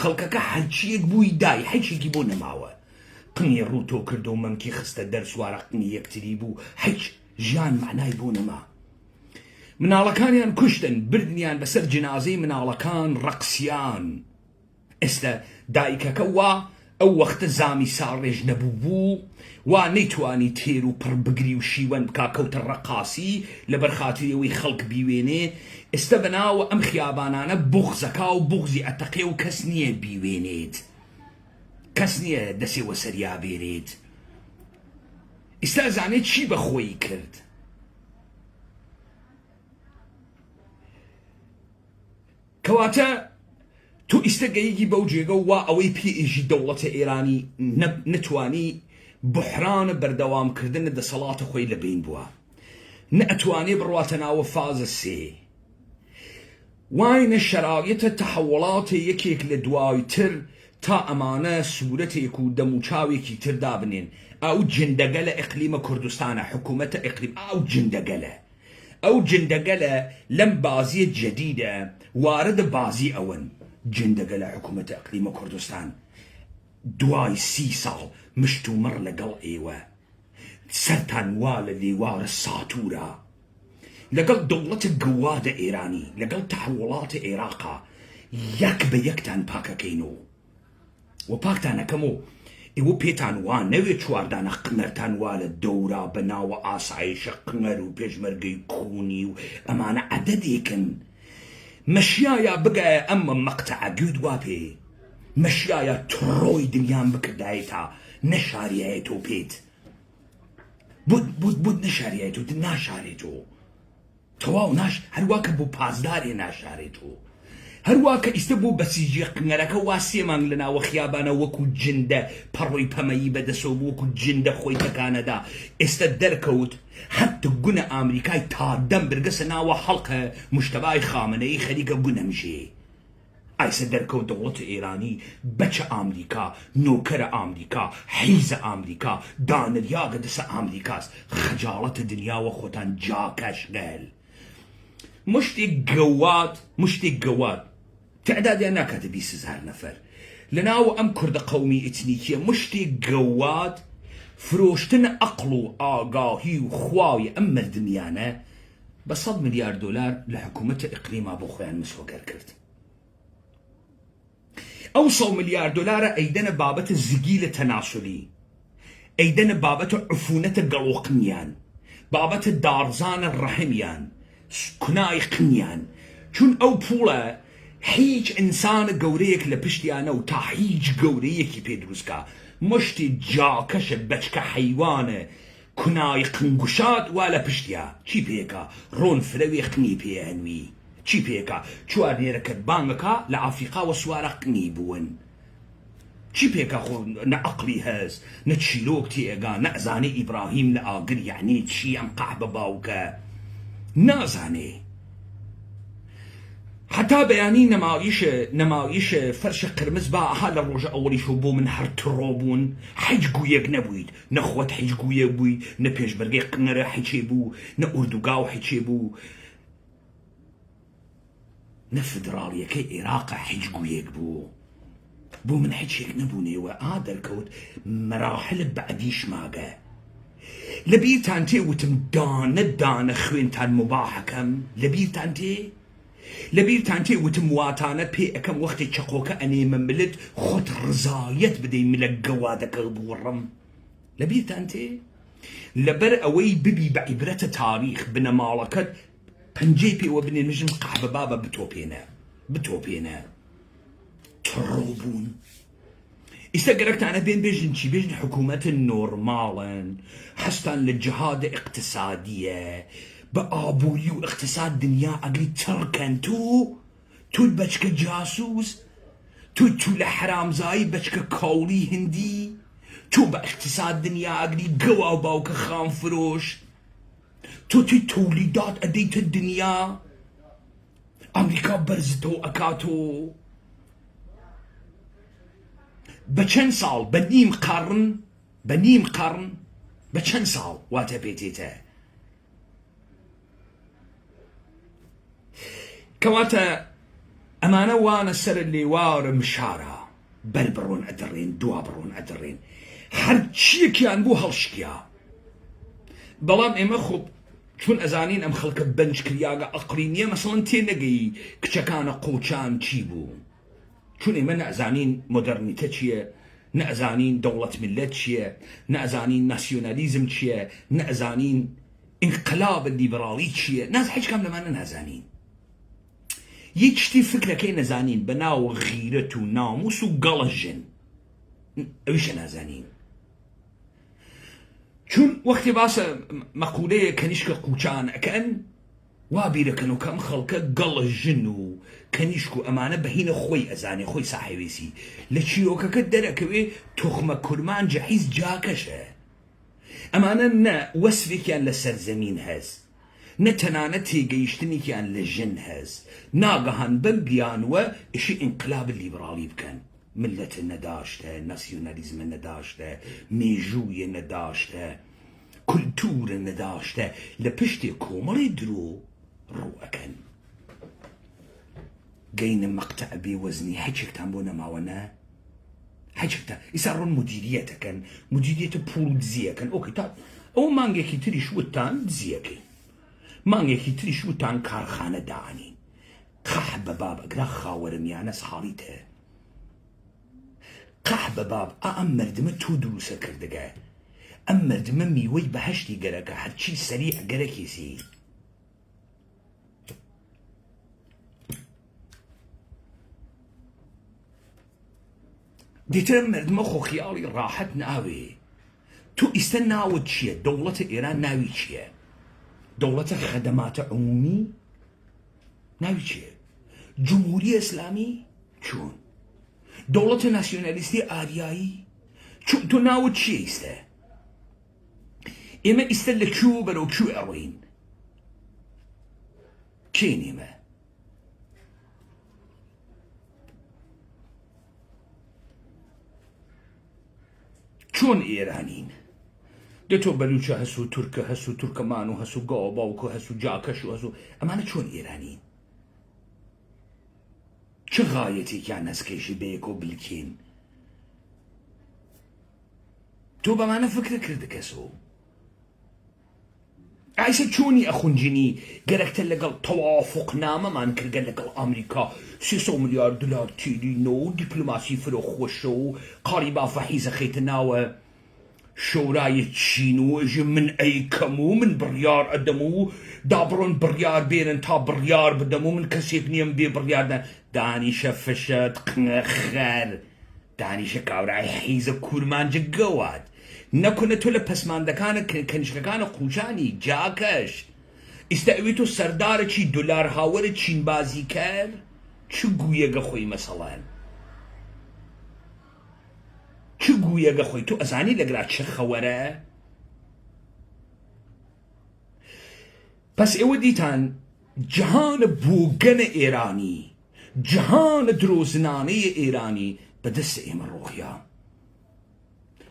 خەڵکەکە هەرچیەک بووی دای هیچێکی بۆ نەماوە قنی ڕوتۆ کردو و مەمکی خستە دەرسوارە قنی یەکتری بوو هیچ ژیان معنای بۆ نەما مناڵەکانیان کوشتن بردنیان بەسەر جنازەی مناڵەکان ڕەقسیان ئێستا دایکەکە وا ئەو وەختە زامی ساڕێژ نەبوو بوو وا نەیتوانی تێر و پڕ بگری و شیوەن بکا کەوتە ڕەقاسی لەبەر خاتریەوەی خەڵک بیوێنێ ئێستا بەناوە ئەم خیابانانە بوغزەکا و بوغزی ئەتەقێ و کەس نییە بیوێنێت کەس نییە دەسێوە سەریا بێرێت ئێستا زانێت چی بەخۆی کرد کەواتە تو ئیستەگەیەکی بەو جێگە و وا ئەوەی پێئێژی دەوڵەتە ئێرانی نەتوانی بحرانە بەردەوامکردنە دەسەڵاتە خۆی لەبین بووە نەئەتوانێ بڕواتە ناوە فازە سێ واینە شەرایەتە تەحەوڵاتە یەکێک لە دوای تر تا ئەمانە سوورەتێک و دەموچاوێکی تر دابنێن ئەو جندەگەلە ئیقلیمە کوردستانە حکوومەتە ئیقلیم ئەو جندەگەلە لەم بازیە جەدیدە واردە بازی ئەوەن جندەگەلە حکوومەتە ئیقلیمە کوردستان دوای 30 ساڵ مشت و مڕ لەگەڵ ئێوە سەرتان وا لە لێوارە ساتورە لەگەڵ دەوڵەتە گەوادە ئێرانی لەگەڵ تەحەوڵاتە عێراقا یەک بە یەکتان پاکەکەینەوە و پاکتانەکەمەوە ئێوە پێتان وان نەوێت چواردانە قنەرتان وا لە دەورا بە ناوە ئاسایشە قنەر و پێشمەرگەی کۆنی و ئەمانە عەدەدێکن مەشیایە بگایە ئەمە مەقتەعە گوێت وا پێ مەشیایە تڕۆی دنیام بکردایە تا نەشاریایەتەوە پێت بود نەشاریایەتەوە ناشارێتەوە تەواو هەروە کە بۆ پازدارێ ناشارێتەوە هەروە کە ئیستا بوو بەسیجی قنگەرەکە وا سێمان لەناوە خیابانە وەکو جندە پەڕۆی پەمەیی بەدەسەوە بوو وەکو جندە خۆی تەکانەدا ئێستا دەرکەوت حتی گونە ئامریکای تا دەم برگەسە ناوە حەڵقە مشتەبای خامنەی خەریکە گونەمژێ ئایسە دەرکەوت دەوڵەتە ئێرانی بەچە ئامریکا نۆکەرە ئامریکا حیزە ئامریکا دانریاگە دەسە ئامریکاس خەجاڵەتە دنیاوە خۆتان جاکەشگەل مشتێک گەوات تعدادیان ناکاتە 20,000 نەفەر لەناوە ئەم کوردە قەومی ئیتنیکیە مشتێک گەوات فرۆشتن عەقڵ و ئاگاهی و خواوی ئەم مردمیانە بە 100 ملیار دۆلار لە حکوومەتە ئیقلیما بۆ خۆیان مسۆگەر کرد ئەو 100 ملیار دۆلارە ئەیدەنە بابەتە زگی لە تەناسولی ئەیدەنە بابەتە عفونەتە گەڵۆقنیان بابەتە دارزانە ڕەحمیان کنای قنیان چون ئەو پوڵە هیچ ئینسانە گەورەیەک لە پشتیانە و تا هیچ گەورەیەکی پێ دروستکە مشتی جاکەشە بەچکە حەیوانە کنای قنگوشات وا لە پشتیا چی پێکە ڕۆن فرەوێ قنی پێهەنوی چی پێکە چوارنێرەکەت بانگەکە لە ئافریقاوە سوارە قنی بوون چی پێکە خۆ نە عەقلی هەست نە چیلۆک تێگا نەزانێ ئیبراهیم لە ئاگر یعنی چی ئەم قەحبە باوکە نازانێ حتا بەیانی نەمایشە فەرشە قرمز با ئەها لە ڕۆژە ئەوەڵیشۆ بۆ من هەر تڕۆ بوون حیج گویەک نەبوویت نەخۆت حیج گویەک بووی نە پێشبەرگەی قنگەرە حیچێ بوو نە ئوردوگاو حیچێ بوو نە فدراڵیەکەی عێراقە حیج گویەک بوو بۆ من حیچێک نەبوونێوە دەرکەوت مەراحل بەعدیش ماگە لەبیرتان تێ وتم دانە خوێنتان مباحەکەم لەبیرتان تێ لەبیرتان تێ وتم واتانە پێ ئەەکەم وەختی چەقۆکە ئەنێمە ملت خۆت ڕزایەت بدەی ملە گەوادەکە بوەڕم لەبیرتان تێ لەبەر ئەوەی ببی بە عیبرەتە تاریخ بنە ماڵەکەت پەنجەی پێوە بنێ مژم قەحبە بابە بتۆپێنە تڕۆ بوون ئیستا گەرەکتانە بێن بێژن چی بێژن حکوومەتن نۆرماڵن هەستان لە جهادە اقتصادیە بە ئابووری و اقتصاد دنیا ئەگری تڕکەن تو بەچکە جاسوس تو لە حرامزایی بەچکە کاوڵی هندی تو بە اقتصاد دنیا ئەگری گەوا و باوکە خام فرۆش توی تولیدات ئەدەیتە دنیا ئەمریکا بەرزتەوە ئەکاتۆ بە چەند ساڵ بە نیم قەڕن بە چەند ساڵ واتە پێتێتە کەواتە ئەمانە وانە سەر لێوارە مشارە بەر بڕۆن ئەدەڕێن دوا بڕۆن ئەدەڕێن هەر چیەکیان بوو هەڵشکیا بەڵام ئێمە خۆ چون ئەزانین ئەم خەڵکە بەنج کریاگە ئەقلی نییە مەسەڵەن تێنەگەی کچەکانە قوچان چی بوو چون ئێمە نەزانین مۆدەرنیتە چییە نەزانین دەوڵەت ملت چییە نەزانین ناسیۆنالیزم چییە نەزانین ئینقلاب لیبراڵی چییە هیچ کام لەمانە نازانین یەک شتی فکرەکەی نەزانین بە ناو غیرەت و ناموس و گەڵەژن ئەویشە نازانین چون وەختی باسە مەقولەیە کەنیشکە قوچان ئەکەن وا بیرەکەن و کەم خەڵکە گەڵەژن و کەنیشک و ئەمانە بەهینە خۆی ئەزانێ خۆی ساحێویسی لە چیرۆکەکە دەرەکەوێ تۆخمە کورمان جەحیز جاکەشە ئەمانە نە وەسفێکیان لە سەرزەمین هەست نە تەنانە تێگەیشتنێکیان لە ژن هەست ناگەهان بەم بیانوە ئیشی ئینقلاب لیبراڵی بکەن ملەتە نەداشتە ناسیۆنالیزمە نەداشتە مێژوویە نەداشتە کولتورە نەداشتە لە پشتێ کۆمەڵی درۆ ڕوئەکەن گەینە مەقتەع بێوەزنی هەچێکتان بۆ نەماوەنە هەچێکتان ئیسا ڕۆن مدیریەتەکەن مدیریەتە پوڵ دزیەکەن ئۆکەی تا ئەو مانگێکی تریش وتان دزیەکەین مانگێکی تریش وتان کارخانە داهانین قەح بە باب ئەگرا خاوەرمیانە ساڵیتە قەح بە باب ئەم مردمە تۆ دروسە کردەگە ئەم مردمە میوەی بەهەشتی گەرەکە هەرچی سەریع گەرەکێسی دیتر مردمە خۆ خیاڵی ڕاحەت ناوێ تو ئیستا ناوت چییە دەوڵەتە ئێران ناوی چییە دەوڵەتە خەدەماتە عمومی ناوی چییە جمهوری اسلامی چون دولت ناسیۆنالیستی ئاریایی چون تۆ ناوت چیە ئیستە ئێمە ئیستە لە کوێ بەرەو کوێ ئەڕۆین کێن ئێمە چۆن ئێرانین دێتۆ بەلوچە هەسوو تورکە هەسوو تورکەمان و هەسوو گاو باوکە هەسوو جاکەش و هەسوو ئەمانە چۆن ئێرانین چه غایەتێکیان هەستکەیشی بەیەکۆ بلکێن تۆ بەمانە فکرە کردە کەسۆ ئایسە چۆنی ئەخونجینی گەرەکتە لەگەڵ تەوافق نامەمان کردگە لەگەڵ ئەمریکا 300 ملیار دلار تێرینە و دیپلۆماسی فرۆخۆشە و قاڵی بافە حیزە خەیتە ناوە شۆرای چین و ئەژێ من ئەیکەم و من بڕیار ئەدەم و دابڕۆن بڕیار بێنن تا بڕیار بدەم و من کەسێک نییەم بێ بڕیاردە دانیشە فشت قنە خەر دانیشە کاورای حیزە کورمانجە گەوات نەکۆنە تۆ لە پەسماندەکانە کەنیشکەکانە قوچانی جاکەش ئیستا ئەوێ تۆ سەردارێکی دۆلار هاوەرە چین بازی کرد چ گویەگە خۆی مەسەڵەن چ گویەگە خۆی تۆ ئەزانی لەگرا چه خەوەرە پس ئێوە دیتان جەهانە بۆگەنە ئێرانی جەهانە درۆزنانەیە ئێرانی بەدەستە ئێمە ڕۆخیا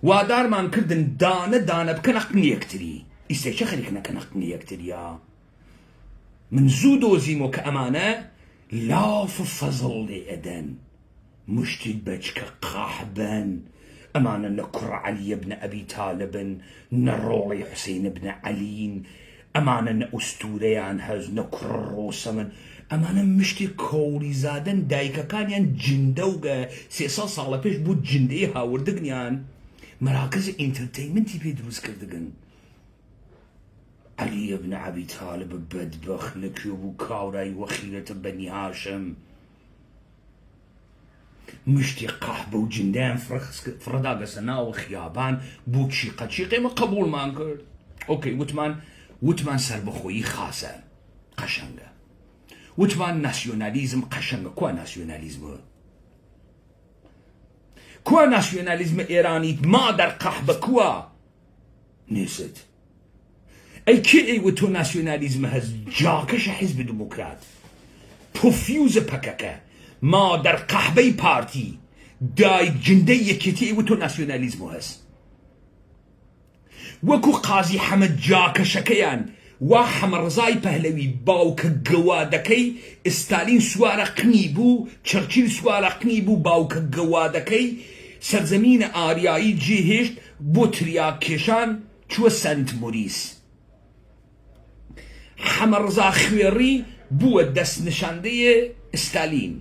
وادارمان کردن دانە دانە بکەن ئەقنی یەکتری ئیسێکە خەریک نەکەن ئەقنی یەکتریە من زوو دۆزیمەوە کە ئەمانە لاف فەزڵ لێ ئەدەن مشتی بەچکە قاحبن ئەمانە نە کوڕ عەلیە بنە ئەبی تالبن نە ڕۆڵی حوسێنە بنە عەلین ئەمانە نە ئوستورەیان هەز نە کوڕ ڕۆسەمن ئەمانە مشتی کۆڵی زادن دایکەکانیان جندەوگە 300 ساڵە پێش بوو جندەی هاوردگنیان مراکز ئینترتەینمنتی پێ دروست کردگن عەلیە بنە ئەبی تالب بەدبەخت لەکوێ بوو کاورای وەخیرەتە بەنی هاشم مشتی قەحبە و جندیان فرەداگەسە ناوە خیابان بوو چیقە چیقێمە قبولمان کرد ئۆکەی وتمان سربەخۆیی خاسە قەشەنگە وتمان ناسیۆنالیزم قەشەنگە کوا ناسیۆنالیزمە کوا ناسیۆنالیزمە ئێرانیت مادەر قەحبە کوا نێست ئەی کێ ئەیوە تۆ ناسیۆنالیزمە هەز جاکەشە حیزب دموکرات پۆفیوزە پەکەکە مادەر قەحبەی پارتی دایک جندەی یەکێتی ئەیوە تۆ ناسیۆنالیزمە هەست وەکو قازی حەمەد جاکەشەکەیان وا حەمەڕزای پەهلەوی باوکە گەوادەکەی ئستالین سوارە قنی بوو چەرچیل سوارە قنی بوو باوکە گەوادەکەی سەرزەمینە ئاریایی جێهێشت بۆ تریاک کێشان چووە سەنت مۆریس حەمەڕزا خوێڕی بووە دەستنیشاندەیە ئستالین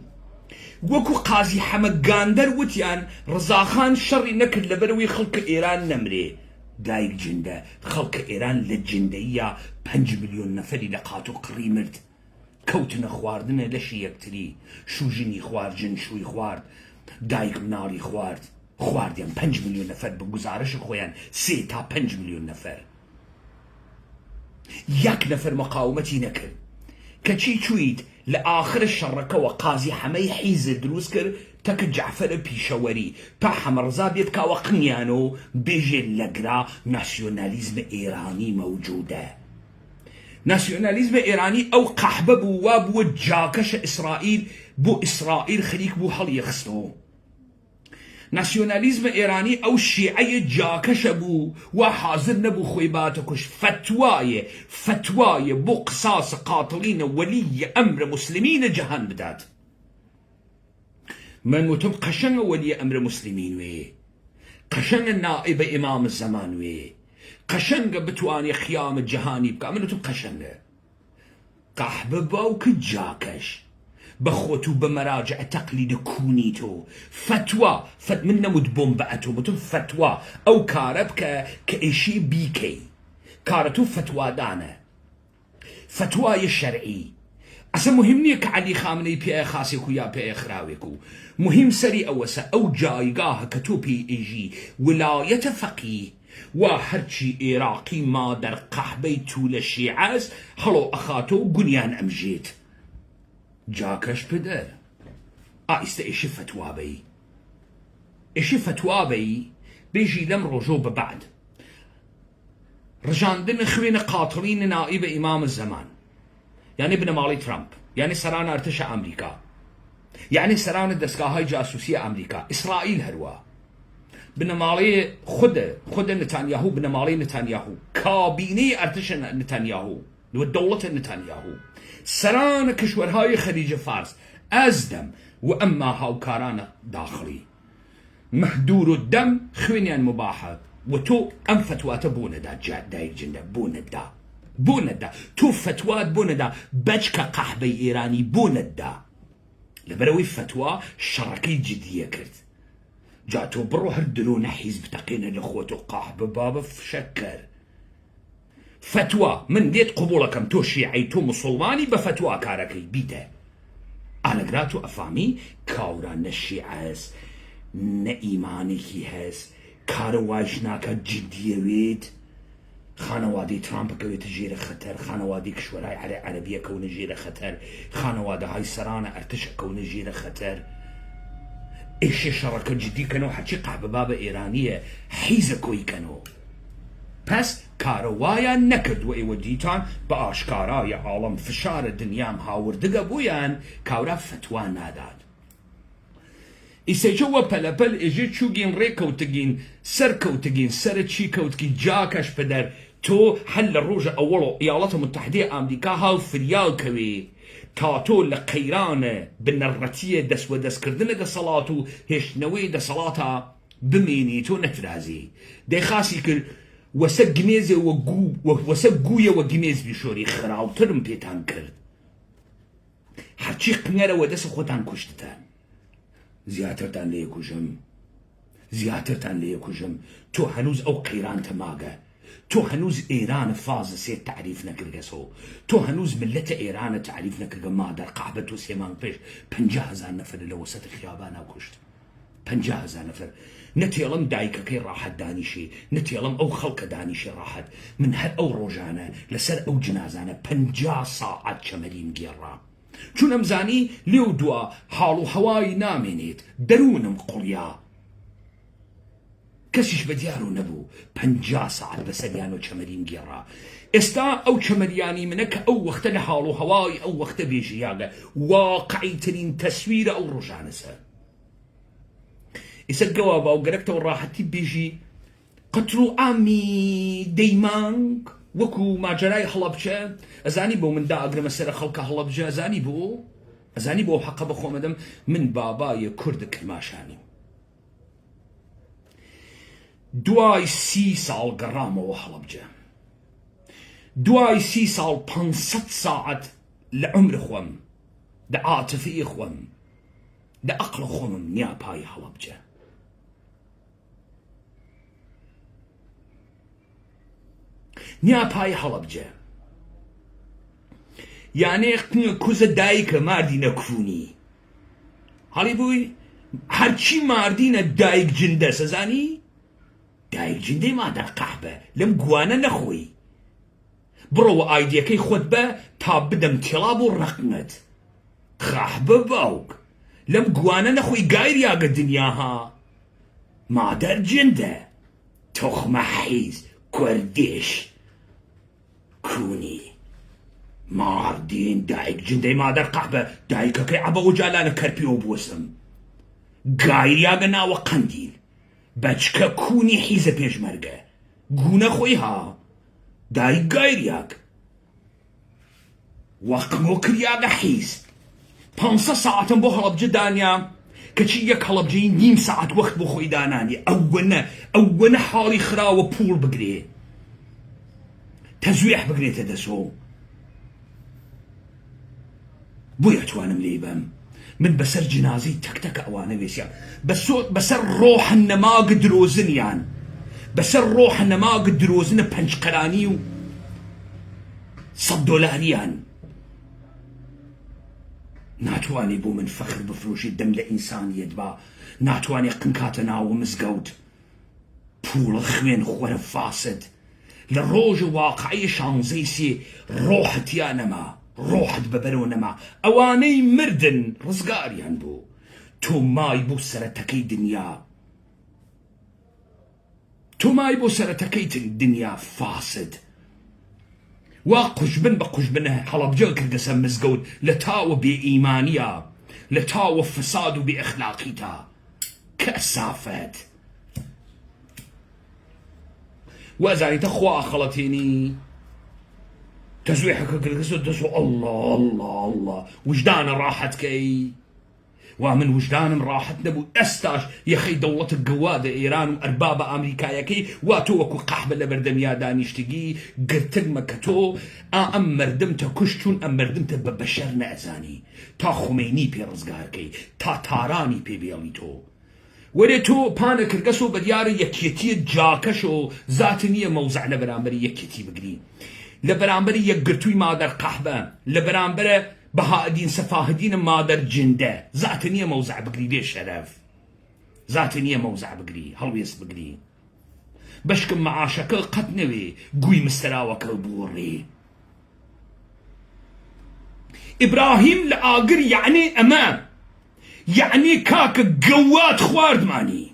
وەکو قازی حەمەد گاندەر وتیان ڕزاخان شەڕی نەکرد لەبەرەوەی خەڵکە ئێران نەمرێ دایک جندە خەڵکە ئێران لە جندەیە 5 ملیۆن نەفەری لە قات و قڕی مرد کەوتنە خواردنە لەشی یەکتری شوژنی خواردن شووی خوارد دایک مناڵی خواردیان 5 ملیۆن نەفەر بە گوزارشی خۆیان 3 تا 5 ملیۆن نەفەر یەک نەفەر مەقاومەتی نەکرد کەچی چوویت لە ئاخرە شەڕەکەوە قازی حەمەی حیزە دروست کرد تەکە جەعفەرە پیشەوەری تا حەمەڕزا بێت کاوە قنیان و بێژێ لەگرا ناسیۆنالیزمە ئێرانی مەوجودە ناسیۆنالیزمە ئێرانی ئەو قەحبە بوو وا بووە جاکەشە ئیسرائیل بۆ ئیسرائیل خەریک بوو هەڵیەخستەوە ناسیۆنالیزمە ئێرانی ئەو شیعەیە جاکەشە بوو وا حازر نەبوو خۆی باتە کوش فتوایە بۆ قساسە قاتڵینە وەلیە ئەمرە موسلمینە جەهان بدات من وتم قەشەنگە وەلیە ئەمرە موسلمین وێ قەشەنگە نائبە ئیمام زەمان وێ قەشەنگە بتوانێ خیامە جەهانی بکە من وتم قەشەنگە قەحبە باوکە جاکەش بەخۆت و بە مەراجع تەقلیدە کونی تۆ من نەموت بۆمبە ئەتۆ وتم فتوا ئەو کارە بکە کە ئیشی بیکەی کارە تۆ فتوادانە فتوای شەرعی ئەسە مهم نییە کە عەلی خامنەی پێ خاسێک و یا پێ خراوێک و مهم سەری ئەوەسە ئەو جایگاهە کە تۆ پێی ئێژی وڵایەتە فەقیه وا هەرچی عێراقی مادەر قەحبەی تو لە شیعەز هەڵۆ ئەخاتۆ و گونیان ئەمژێت جاکەش بدەر ئایستە ئێشی فتوابەی ئێشی فتوابەی بێژی لەم ڕۆژۆ بەبعد ڕژاندن خوێنە قاتڵینە نائیبە ئیمام زەمان یعنی بنەماڵی ترامپ یعنی سەرانە ئەرتەشە ئەمریکا یعنی سەرانە دەستگاهای جاسووسی ئەمریکا ئیسرائیل هەروە بنەماڵی خودە نتانیاهو بنەماڵی نتانیاهو کابینەی ئەرتەشە نتانیاهو دەوڵەتە نتانیاهو سەرانە کشوەرهای خەلیجە فارس ئەزدەم و ئەمما هاوکارانە داخڵی مەحدور و دەم خوێنیان مباحە و تۆ ئەم فتواتە بۆ نەدا دایک جندە بۆ نەدا تۆ فتوات بۆ نەدا بەچکە قەحبەی ئێرانی بۆ نەدا لەبەرەوەی فتوا شەڕەکەی جدیە کرد جا تۆ بڕۆ هەر درۆنە حیزب تەقێنە لە خۆت و قاحبە بابە فشەکەر فتوا من دێت قبوڵەکەم تۆ شیعی تۆ مسڵمانی بە فتوا کارەکەی بیدە ئالەگرات و ئەفامی کاوران نە شیعە هەست نە ئیمانێکی هەست کارە واژ ناکە جدیەوێت خانەوادەی ترامپ بکەوێتە ژێرە خەتەر خانەوادەی کشوەرهای عەرەبیە کەونە ژێرە خەتەر خانەوادەهای سەرانە ئەرتەشە کەونە ژێرە خەتەر ئێشێ شەڕەکە جدیکەنەوە هەرچی قاحبەبا بە ئێرانیە حیزە کۆیکەنەوە پس کارە وایان نەکردووە ئێوە دیتان بە ئاشکارایە عاڵەم فشارە دنیام هاوردگە بۆیان کاورا فتوا نادات ئیسەیجەوە پەلەپەل ئێژێ چووگین ڕێکەوتگین سەرکەوتگین سەرە چی کەوتکی جاکەش پەدەر تۆ هەل لە ڕۆژە ئەوەڵۆ ئیاڵەتە متحدەی ئەمریکا هاو فریال کەوێ تا تۆ لە قەیرانە بنەڕەتیە دەستوە دەستکردنە دەسەڵات و هێشتنەوەی دەسەڵاتە بمێنی تۆ نەترازی دەیخاسی کرد وەسە گمێزێ وەسە گوویەوە گمێز بیشۆری خراوترم پێتان کرد هەرچی قنگەرەوە دەسە خۆتان کوشتتان زیاترتان لێ کوژم تۆ هەنووز ئەو قەیرانتە ماگە تۆ هەنووز ئێرانە فازە سێت تعریف نەکردگەسەوە تۆ هەنووز ملەتە ئێرانە تعریف نەکردگە مادەر قاحبە تۆ 3 مانگ پێش 50,000 نەفر لە وەسەتە خیابانە کوشت 50,000 نەفر نەتێڵم دایکەکەی ڕاحەت دانیشی نەتێڵم ئەو خەڵکە دانیشی ڕاحەت من هەر ئەو ڕۆژانە لەسەر ئەو جنازانە 50 ساعەت چەمەریم گێڕا چون ئەمزانی لێو دووە حاڵ و هەوای نامێنێت دەروونم قوڵیا کەسیش بە دیار و نەبوو 50 ساعت بەسەریان و چەمەریم گێڕا ئێستا ئەو چەمەریانی منە کە ئەو وەختە لە حاڵ و هەوای ئەو وەختە بێژیاگە واقعیترین تەسویرە ئەو ڕۆژانەسە ئیسە گەوا باوگەرەکتەوە ڕاحەتی بێژی قەتر و ئامی دەیمانگ وەکو ماجەرای هەڵەبجە ئەزانی بۆ مندا ئەگرمە سەرە خەڵکە هەڵەبجە ئەزانی بۆ حەقە بەخۆمەدەم من بابایە کورد کرماشانی دوای 30 ساڵ گەڕامەوە هەڵەبجە دوای 30 ساڵ 500 ساعت لە عمر خۆم دە عاتفی خۆم دە ئەقڵ خۆمم نیاپای هەڵەبجە نیاپای هەڵەبجە یانێ کوزە دایکە ماردی نەکوونی هەڵی بووی هەرچی ماردینە دایک جندە سەزانی دایک جندەی مادەر قەحبە لەم گوانە نەخۆی بڕەوە ئایدیەکەی خۆت بە تا بدەم تێڵا بۆ ڕەقمت قەحبە باوک لەم گوانە نەخۆی گایریاگە دنیاها مادەر جندە تۆخمە حیز کوردێش کونی ماردین دایک جندەی مادەر قەحبە دایکەکەی عەبە و جالانە کەرپیەوە بوەسم گایریاگە ناوە قەندیل بەچکە کونی حیزە پێشمەرگە گونە خۆی ها دایک گایریاگ وەقمۆ کریاگە حیز 500 ساعتم بۆ هەڵەبجە دانیا کەچی یەک هەڵەبجەی نیم ساعت وەخت بۆ خۆی دانانی ئەوەنە حاڵی خراوە پوڵ بگرێ تەزویح بگرێتە دەسۆ بۆیە توانم لێ بەم من بەسەر جنازەی تەکتەکە ئەوانە وێسیان بەسەر ڕۆحە نەماگە درۆزنیان بەسەر ڕۆحە نەماگە درۆزنە پەنجقەرانی و 100 دۆلاریان ناتوانێ بۆ من فەخر بفرۆشی دەم لە ئینسانیەت با ناتوانێ قنکاتە ناوە مزگەوت پوڵە خوێن خۆرە فاسد لە ڕۆژە واقعی 16 ڕۆحەتیانەما ڕۆحت بەبەرەوە نەما ئەوانەی مردن ڕزگاریان بوو تۆ مای بۆ سەرەتەکەی دنیا تۆ مای بۆ سەرەتەکەی دنیا فاسد وا قوشبن بە قوشبنە هەڵەبجە کردەسە مزگەوت لە تاوە بێئیمانیە لە تاوە فساد و بێئەخلاقیتە کەسافەت وەزانیتە خوا خەڵەتێنی تەزویحەکە کردەسە دەسۆ الله الله الله وجدانە ڕاحەتکەی وا من وجدانم ڕاحەت نەبوو ئێستاش یەخەی دەوڵەتە گەوادە ئێران و ئەربابە ئامریکایەکەی وا تۆ وەکو قەحبە لە بەردەمیا دانیشتگی گرتگمە کە تۆ ئەم مردمتە کوشتون ئەم مردمتە بە بەشەر نەئەزانی تا خومینی پێ ڕزگارکەی تا تارانی پێ بێڵی تۆ وەرێ تۆ پانە کردگەس و بەدیارە یەکێتیە جاکەش و زات نییە مەوزع لە بەرامبەری یەکێتی بگری لە بەرامبەری یەکگرتووی مادەر قەحبە لە بەرامبەرە بەهائدین سەفاهدینە مادەر جندە زات نییە مەوزع بگری بێ شەرەف زات نییە مەوزع بگری هەڵوێست بگری بەشکم مەعاشەکە قەت نەوێ گووی مستەراوەکە بوەڕێ ئیبراهیم لە ئاگر یعنی ئەمە یعنی کاکە گەوات خواردمانی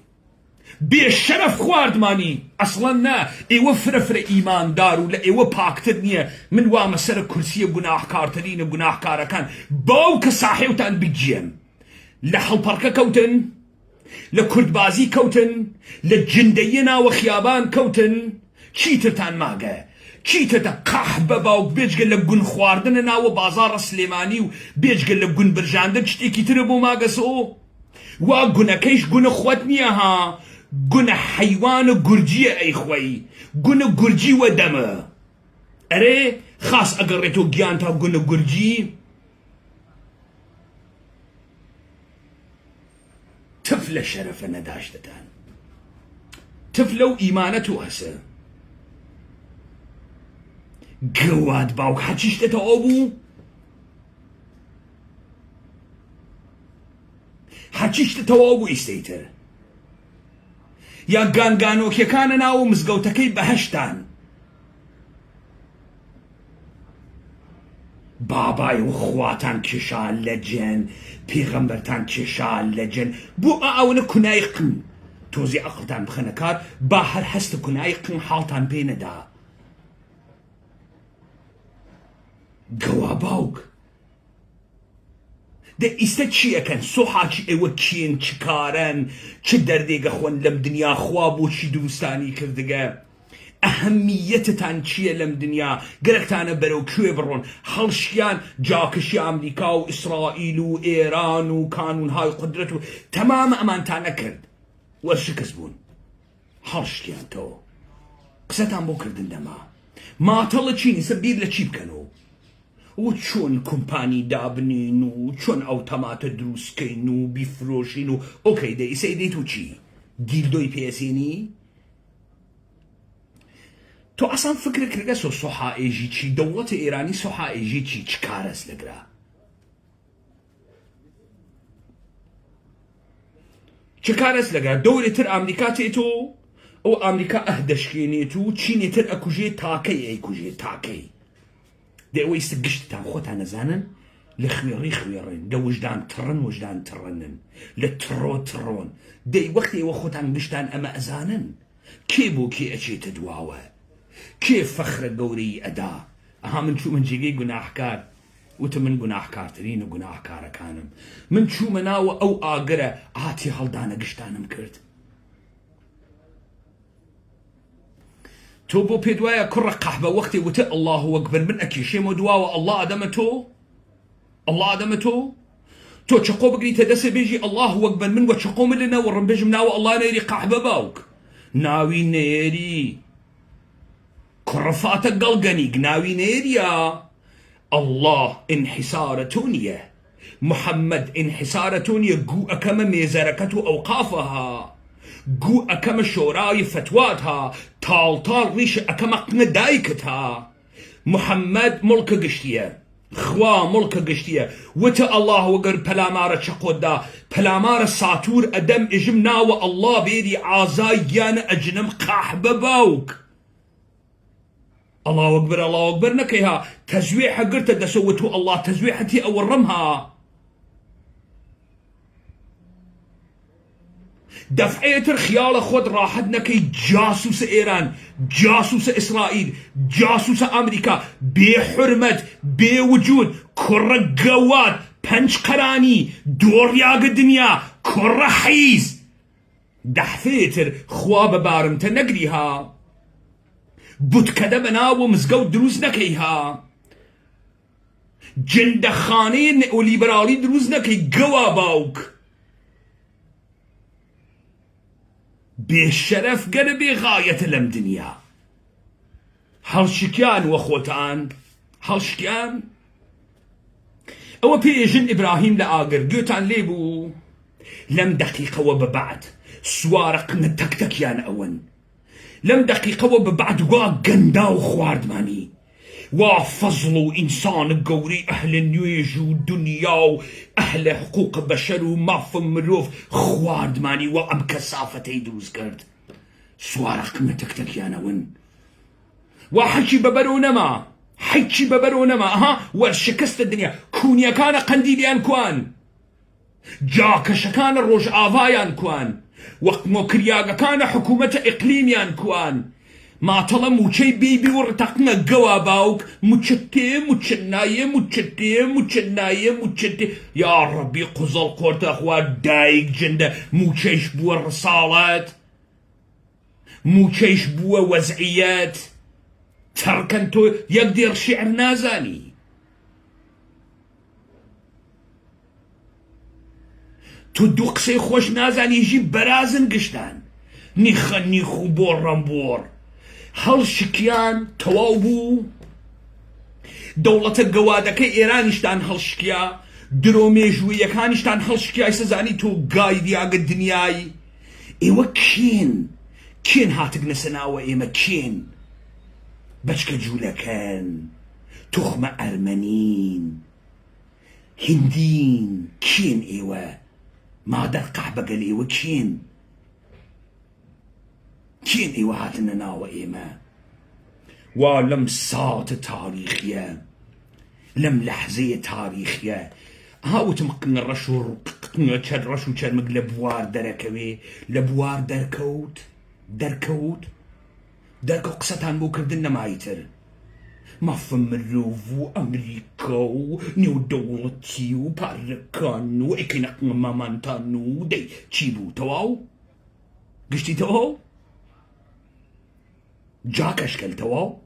بێشەرەف خواردمانی ئەسڵەن نا ئێوە فرەفرە ئیماندار و لە ئێوە پاکتر نییە من وامە سەرە کورسیە گوناحکارترینە گوناحکارەکان باو کە ساحێوتان بگیەم لە هەڵپەڕکە کەوتن لە کوردبازی کەوتن لە جندەیە ناوە خیابان کەوتن چیترتان ماگە چیترتە قەحبە باوک بێجگە لە گون خواردنە ناوە بازاڕە سلێمانی و بێجگە لە گون برژاندن شتێکی ترە بۆ ماگەسۆ وا گونەکەیش گونە خۆت نییە ها گونە حەیوانە گورجیە ئەیخوەی گونە گورجی وە دەمە ئەرێ خاس ئەگەڕێتۆ گیان تا گونە گورجی تف لە شەرەفە نەداشتتان تف لەو ئیمانەت و هەسە گەوات باوک حەچیشتێتەوە بوو حەچیشتێتەوە بوو ئیسەیتر یا گانگانۆکیەکانە ناوە مزگەوتەکەی بەهەشتان بابای و خواتان کێشان لە جێن پێغەمبەرتان کێشان لە جێن بۆ ئەوەنە کونای قن تۆزی عەقڵتان بخەنە کار با هەر هەستە کونای قن حاڵتان پێ نەدا گەوا باوک دە ئیستا چی ئەکەن سۆحاکی ئێوە کێن چ کارن چ دەردێگە خۆن لەم دنیا خوا بۆچی دروستانی کردگە ئەهەمیەتتان چییە لەم دنیا گەرەکتانە بەرەو کوێ بڕۆن هەڵشیان جاکشی ئەمریکا و ئیسرائیل و ئێران و کانونهای قودرەت و تەمامە ئەمانتان نەکرد وەرشکست بوون هەڵشتیانتەوە قسەتان بۆ کردن دەما ماتەڵە چینی سە بیر لە چی بکەنەوە و چۆن کۆمپانی دابنین و چۆن ئەوتەماتە دروستکەین و بیفرۆشین و ئۆکەی دە ئیسەی دەیت و چی دیلدۆی پێسێنی تۆ ئەسان فکر کردە سۆحائێژی چی دەوڵەتە ئێرانی سۆحائێژی چی چ کارەس لەگرا چ کارەس لەگرا دەورێتر ئەمریکا تێتۆ ئەو ئەمریکا ئەهدەشکێنێت و چینێتر ئەکوژێ تاکەی ئەیکوژێ تاکەی دەوەیستە گشتتان خۆتان نەزانن لە خوێڕی خوێڕن لە وجدان تڕن وجدان تڕنن لە تڕۆ تڕۆن دەی وەختی ئێوە خۆتان گشتان ئەمە ئەزانن کێ بۆ کێ ئەچێتە دواوە کێ فەخرە گەورەی ئەدا ئەها من چوومە جێگەی گوناحکار وتە من گوناحکارترینە گوناحکارەکانم من چوومە ناوە ئەو ئاگرە ئاتی هەڵدانە گشتانم کرد تۆ بۆ پێت وایە کوڕە قەحبە وەختی وتە الله وەکبەر من ئەکێشێمە دواوە الله ئەدەمە تۆ الله ئەدەمە تۆ چقۆ بگریتە دەسە بێژی الله وەکبەر من وە چقۆ ملنە وەڕم بێژم ناوە الله نێری قەحبە باوک ناوی نێری کوڕەفاتە گەڵگەنیگ ناوی نێریە الله انحسارە تۆ نییە محەممەد انحسارە تۆ نییە گوو ئەکەمە مێزەرەکەت و ئەوقافەها گو ئەکەمە شۆرای فتواتها تاڵتاڵ ڕیش ئەکەمە قنە دایکتها محەممەد مڵکە گشتیە خوا مڵکە گشتیە وتە الله وەگەر پەلامارە چەقۆتدا پەلامارە ساتور ئەدەم ئێژم ناوە الله بێری ئازای گیانە ئەجنم قەحبە باوک الله أكبر الله أكبر نكيها تزويحة قرت دسوتو الله تزويحتي أو الرمها دفعيتر خيال خود راحت نكي جاسوس إيران جاسوس إسرائيل جاسوس أمريكا بحرمة بوجود كرة قوات پنج قراني دور ياق الدنيا كرة حيز دحفيتر خواب بارمت نقريها بود كدبنا ومزقود دروز نكيها جند خانين وليبرالي دروز نكي قوا باوك بالشرف قلبي غاية لم دنيا هالشكيان وخوتان هالشكيان او بيجن ابراهيم لآقر قوتان ليبو لم دقيقة وببعد سوارق نتكتك يان اون لم دقيقة وببعد قندا وخواردماني وفضلوا إنسان قوري أهل النيويج ودنيا أهل حقوق بشر ومافم مروف خواردماني وأم كثافتي دروز كرد سوارق متكتك يا نون وحكي ببرونما حكي ببرونما ها ورشكست الدنيا كونيا كان قنديليان كوان جاك شكان الروج آفايان كوان وقت موكرياغا كان حكومة إقليميان كوان ما طلم وشي بيبي ورتقنا قوا باوك متشتي متشناية متشتي متشناية متشتي يا ربي قزل قورت أخوات دايق جنده موشيش بوا الرسالات موشيش بوا وزعيات تركنتو يقدر شعر نازاني تدو قسي خوش نازاني يجيب برازن قشتان نيخو بور رمبور هل شكيان تواوبو دولة القوادة إيرانشتان هل شكيا دروميجوية كانشتان هل شكيا يسزاني تو قايدي عقد الدنياي إيوه كين هاتق نسناوة إيما كين بشك جولا كان تخمة أرمنين هندين كين إيوه ما در قحبة قال إيوه كين إيوه هاتنا ناوة إيما ولم ساعة تاريخية لم لحظة تاريخية هاو تمكن الرشور رشو شرمق لبوار دركوي لبوار دركوت قصتان بو كردنا مايتر مفهوم الروفو أمريكا نيو دولتي وباركانو إكنق مامانتانو دي تشيبو تواو قشتي تواو جاك أشكال تواو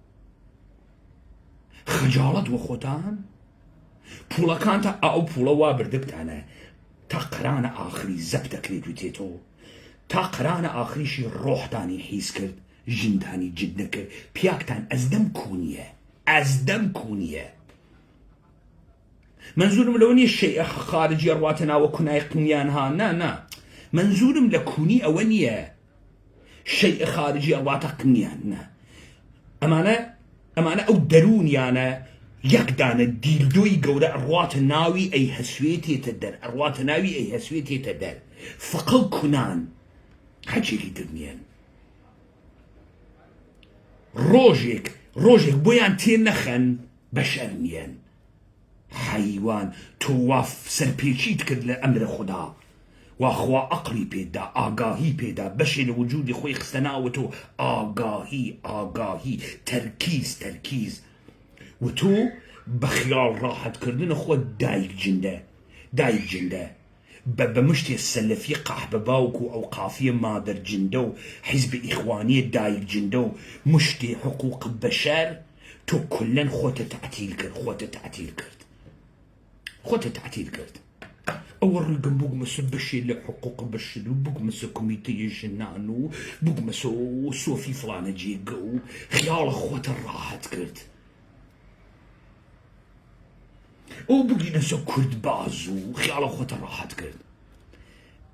خجالت وخوتان بولا كانتا أو بولا وابردبتانا تقران آخري زبتك ليتو تيتو تقران آخري شي روح تاني حيس كرد جن تاني جدنك بياكتان أزدم كونية منزورم لوني الشيء خارجي أرواتنا وكنا يقنيان ها نا منزورم لكوني أونية شيء خارجي أرواتا قنيان أمانة أو دروني أنا يقدان الديلدوي قورة أروات ناوي أي هسويتي تدر فقل كنان حجي لي درنيان روجك بويان تينخن بشرنيان حيوان تواف سربيشيت كد لأمر خدا واخوا عقلي بيدا آگاهي بيدا بشر وجودي خوي خستناوتو آگاهي تركيز وتو بخيال راحت كردن اخوا دايق جنده بمشتي السلفي قحب باوكو او قافية مادر جندو حزب إخوانية دايق جندو مشتي حقوق البشر تو كلن خوت تعتيل كرد أول رقم بوق مسو بشي لحقوق بشي بوق مسو كوميتي جنانو بوق مسو صوفي فلانة جيقو خيال أخوات الراحت كرد أو بوقي نسو كرد بازو خيال أخوات الراحت كرد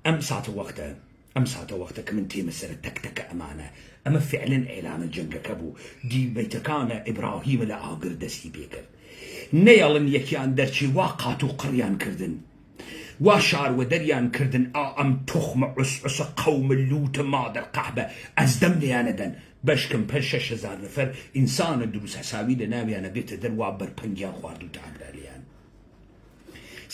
أم ساعة وقتا كمن تي مسألة تكتك أمانة أما فعلا إعلان الجنگ كبو دي بيتكان إبراهيم لآقر دسي بيكر نيالن يكيان درشي واقاتو قريان كردن وا شارودەریان کردن ئەم تۆخمە عوسعوسە قەومە لوتە مادەر قەحبە ئەزدەم لێیانەدەن بەشکم پەر 6,000 نەفەر ئینسانە دروست هەساوی لە ناویانە بێتە دەروا بەرپەنگیان خوارد و تاگرالیان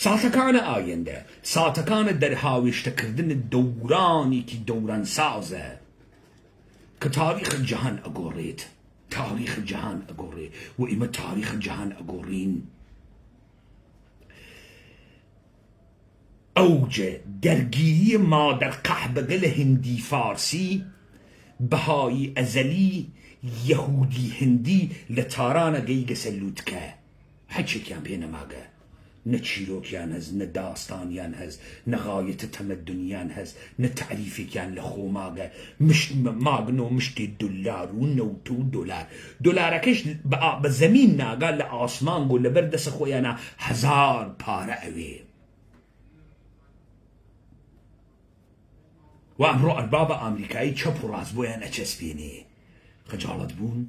ساتەکانە ئایندە ساتەکانە دەرهاوێشتەکردن دەورانێکی دەوران سازە کە تاریخ جەهان ئەگۆڕێت تاریخ جەهان ئەگۆڕێ و ئێمە تاریخ جەهان ئەگۆڕین ئەوجە دەرگیری مادەر قەحبەگە لە هندی فارسی بەهایی ئەزەلی یەهودی هندی لە تارانە گەیگە سەلووتکە هەچێکیان پێ نەماگە نە چیرۆکیان هەز نە داستانیان هەز نە غایەتە تەمەدونیان هەز نە تعریفێکیان لە خۆماگە ماگن و مشتێ دولار و نەوت و دۆلارەکەش بە زەمین ناگا لە ئاسمان بۆ لەبەر دەسە خۆیانە 1000 پارە ئەوێ و ئەمڕۆ ئەربابە ئامریکایی چەپ و ڕاست بۆیان ئەچەسپێنێ خەجاڵەت بوون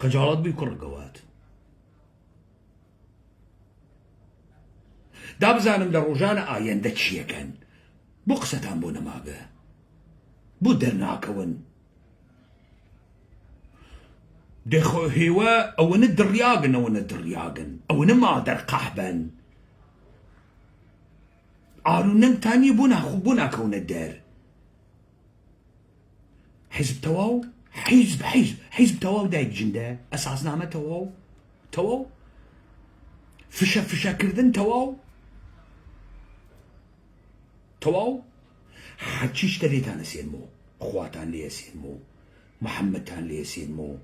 خەجاڵەت بووی کوڕگەوات دابزانم لە ڕۆژانە ئایەندە چیەکەن بۆ قسەتان بۆ نەماگە بۆ دەرناکەون دەخۆ هێوە ئەوەنە دڕیاگن ئەوەنە دڕیاگن ئەوەنە مادەر قەحبەن ئاروونەمتانی بۆ ناکەونە دەر حیزب تەواو حیزب تەواو دایک جندە ئەساسنامە تەواو فشەکردن تەواو هەرچی شتە لێتانە سێنمەوە خواتان لێ سێنمەوە محەممەدتان لێ سێنمەوە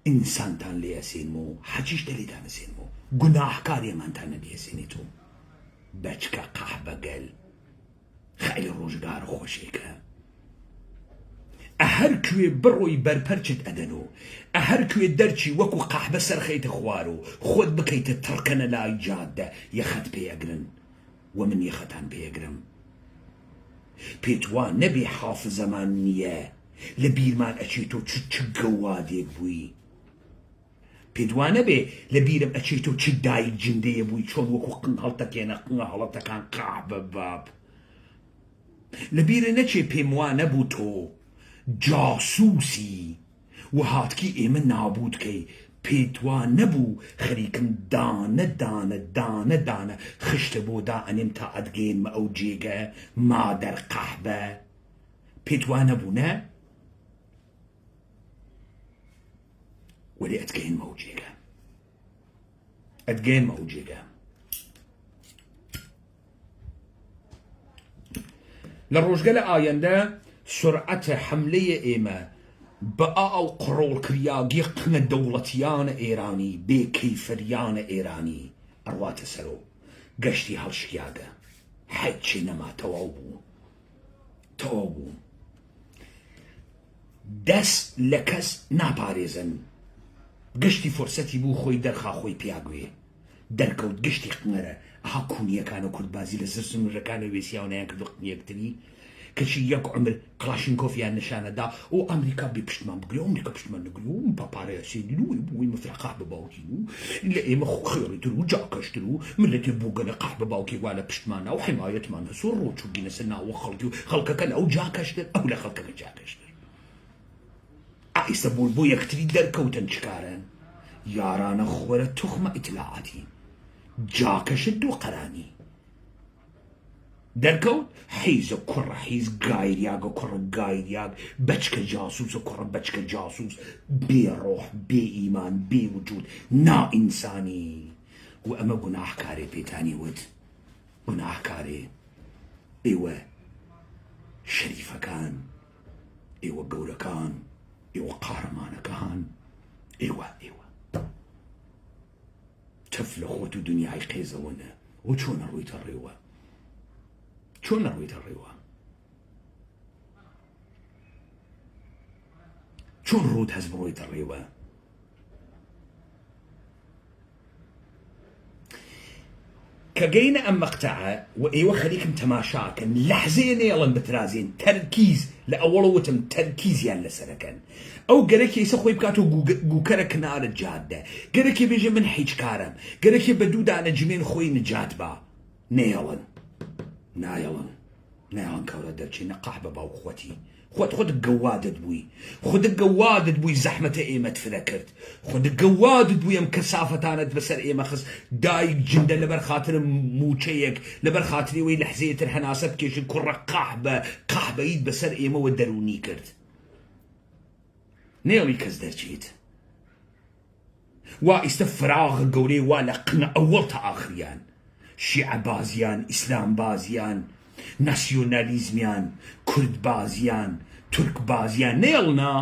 ئینسانتان لێ سێنمەوە هەرچی شتە لێتانە سێنمەوە گوناحکارێمانتانە لێ سێنێتەوە بەچکە قەحبەگەل خەیلی ڕۆژگار خۆشێکە ئەهەر کوێ بڕۆی بەرپەرچت ئەدەنۆ ئەهەر کوێ دەرچی وەکو قەحبە سەرخەیتە خوارۆ خۆت بکەیتە تڕکەنە لای جادە یەخەت پێەگرن و من یەخەتان پێگرم پێت وا نەبێ حافزەمان نییە لە بیرمان ئەچێتۆ چ گەوادێک بووی پێت وا نەبێ لە بیرم ئەچێتۆ چ دایک جندەیە بووی چۆن وەکو هەڵتەکێنە هەڵەتەکان قەحبە باب لە بیرە نەچێ پێم وا نەبوو تۆ جاسووسی و هاتکی ئێمە نابودکەی پێت وا نەبوو خەریکم دانە خشتە بۆ دائەنێم تا ئەدگەێنمە ئەو جێگە مادەر قەحبە پێت وا نەبوو نە وەلی ئەدگەێنمە ئەو جێگە لە ڕۆژگەلە ئایەندە سرعەتە حملەیە ئێمە بە ئاو قڕۆڵکریاگی قنە دەوڵەتیانە ئێرانی بێکەیفەریانە ئێرانی ئەڕواتە سەرۆ گەشتی هەڵشیاگە هەچی نەما تەواو بوو دەست لە کەس ناپارێزن گشتی فرسەتی بوو خۆی دەرخا خۆی پیاگوێ دەرکەوت گشتی قنەرە ئەها کوونیەکانە کورتبازی لە سەر سنوورەکانە وێسیاونیان کرد یەکتری کەچی یەک عمر کلاشینکۆفیان نیشانەدا و ئەمریکا بێ پشتمان بگرێ و ئەمریکا پشتمان نەگرێ و پاپارەیە سێنین و بووی مفرەقا بە باوکین و لە ئێمە خێڕیتر و جاکەشتر و ملەتێ بووگەنە قاح بە باوکی وا لە پشتمانە و حیمایەتمان هەسۆ ڕۆچووگینە سەر ناوە خەڵکی و خەڵکەکە لە ئەو جاکەشتر ئەو لە خەڵکەکە جاکەشتر ئایسە بۆ یەکتری دەرکەوتن چکارن یارانە خۆرە توخمە ئیتلاعاتی جاکەشت دو قەرانی دەرکەوت حیزە کوڕە حیز گایریاگە کوڕە گایریاگ بەچکە جاسووسە کوڕە بەچکە جاسووس بێڕۆح بێ ئیمان بێ وجود نائینسانی و ئەمە گوناحکارێ پێتانی وت گوناحکارێ ئێوە شەریفەکان ئێوە گەورەکان ئێوە قارەمانەکان ئێوە تەف لە خۆت و دنیای قێزەوەنە و چۆنە ڕوویتە ڕێوە چۆن نەڕوویتە ڕێوە چۆن ڕوود هەز بڕۆیتە ڕێوە کە گەینە ئەم مەقتەعە و ئێوە خەریکم تەماشاکەن لەحزەیە نێڵن بترازێن تەرکیز لە ئەوڵەوتم تەرکیزیان لەسەرەکەن ئەو گەرەکی ئێسە خۆی بکات و گوکەرە کنارە جادە گەرەکی بێژێ من هیچ کارم گەرەکی بە دوو دانە جمێن خۆی نجات با نێڵن نایڵن کەورە دەرچینە قەح بە باو خۆتی خۆت گەوادت بووی خودت گەوادت بووی زەحمەتە ئێمەت فرە کرد خودت گەوادت بووی ئەم کەسافەتانت بەسەر ئێمە خست دایک جندە لەبەر خاتر موچەیەک لەبەر خاتری وەی لەحزەیەتر هەناسە بکێشن کوڕە قەح بەیت بەسەر ئێمەوە دەرونی کرد نێڵی کەس دەرچیت وا ئیستە فراغە گەورەی وا لە قنە ئەوەڵ تا ئاخریان شیعە بازیان ئیسلام بازیان ناسیۆنالیزمیان کورد بازیان تورک بازیان نێڵنا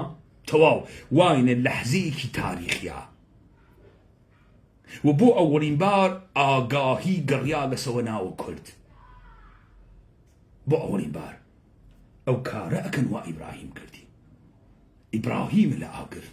تەواو واینە لەحزەیەکی تاریخیە و بۆ ئەوەڵین بار ئاگاهی گەڕیا لەسەوە ناوە کورد بۆ ئەوەڵین بار ئەو کارە ئەکەن وا ئیبراهیم کردی ئیبراهیم لە ئاگر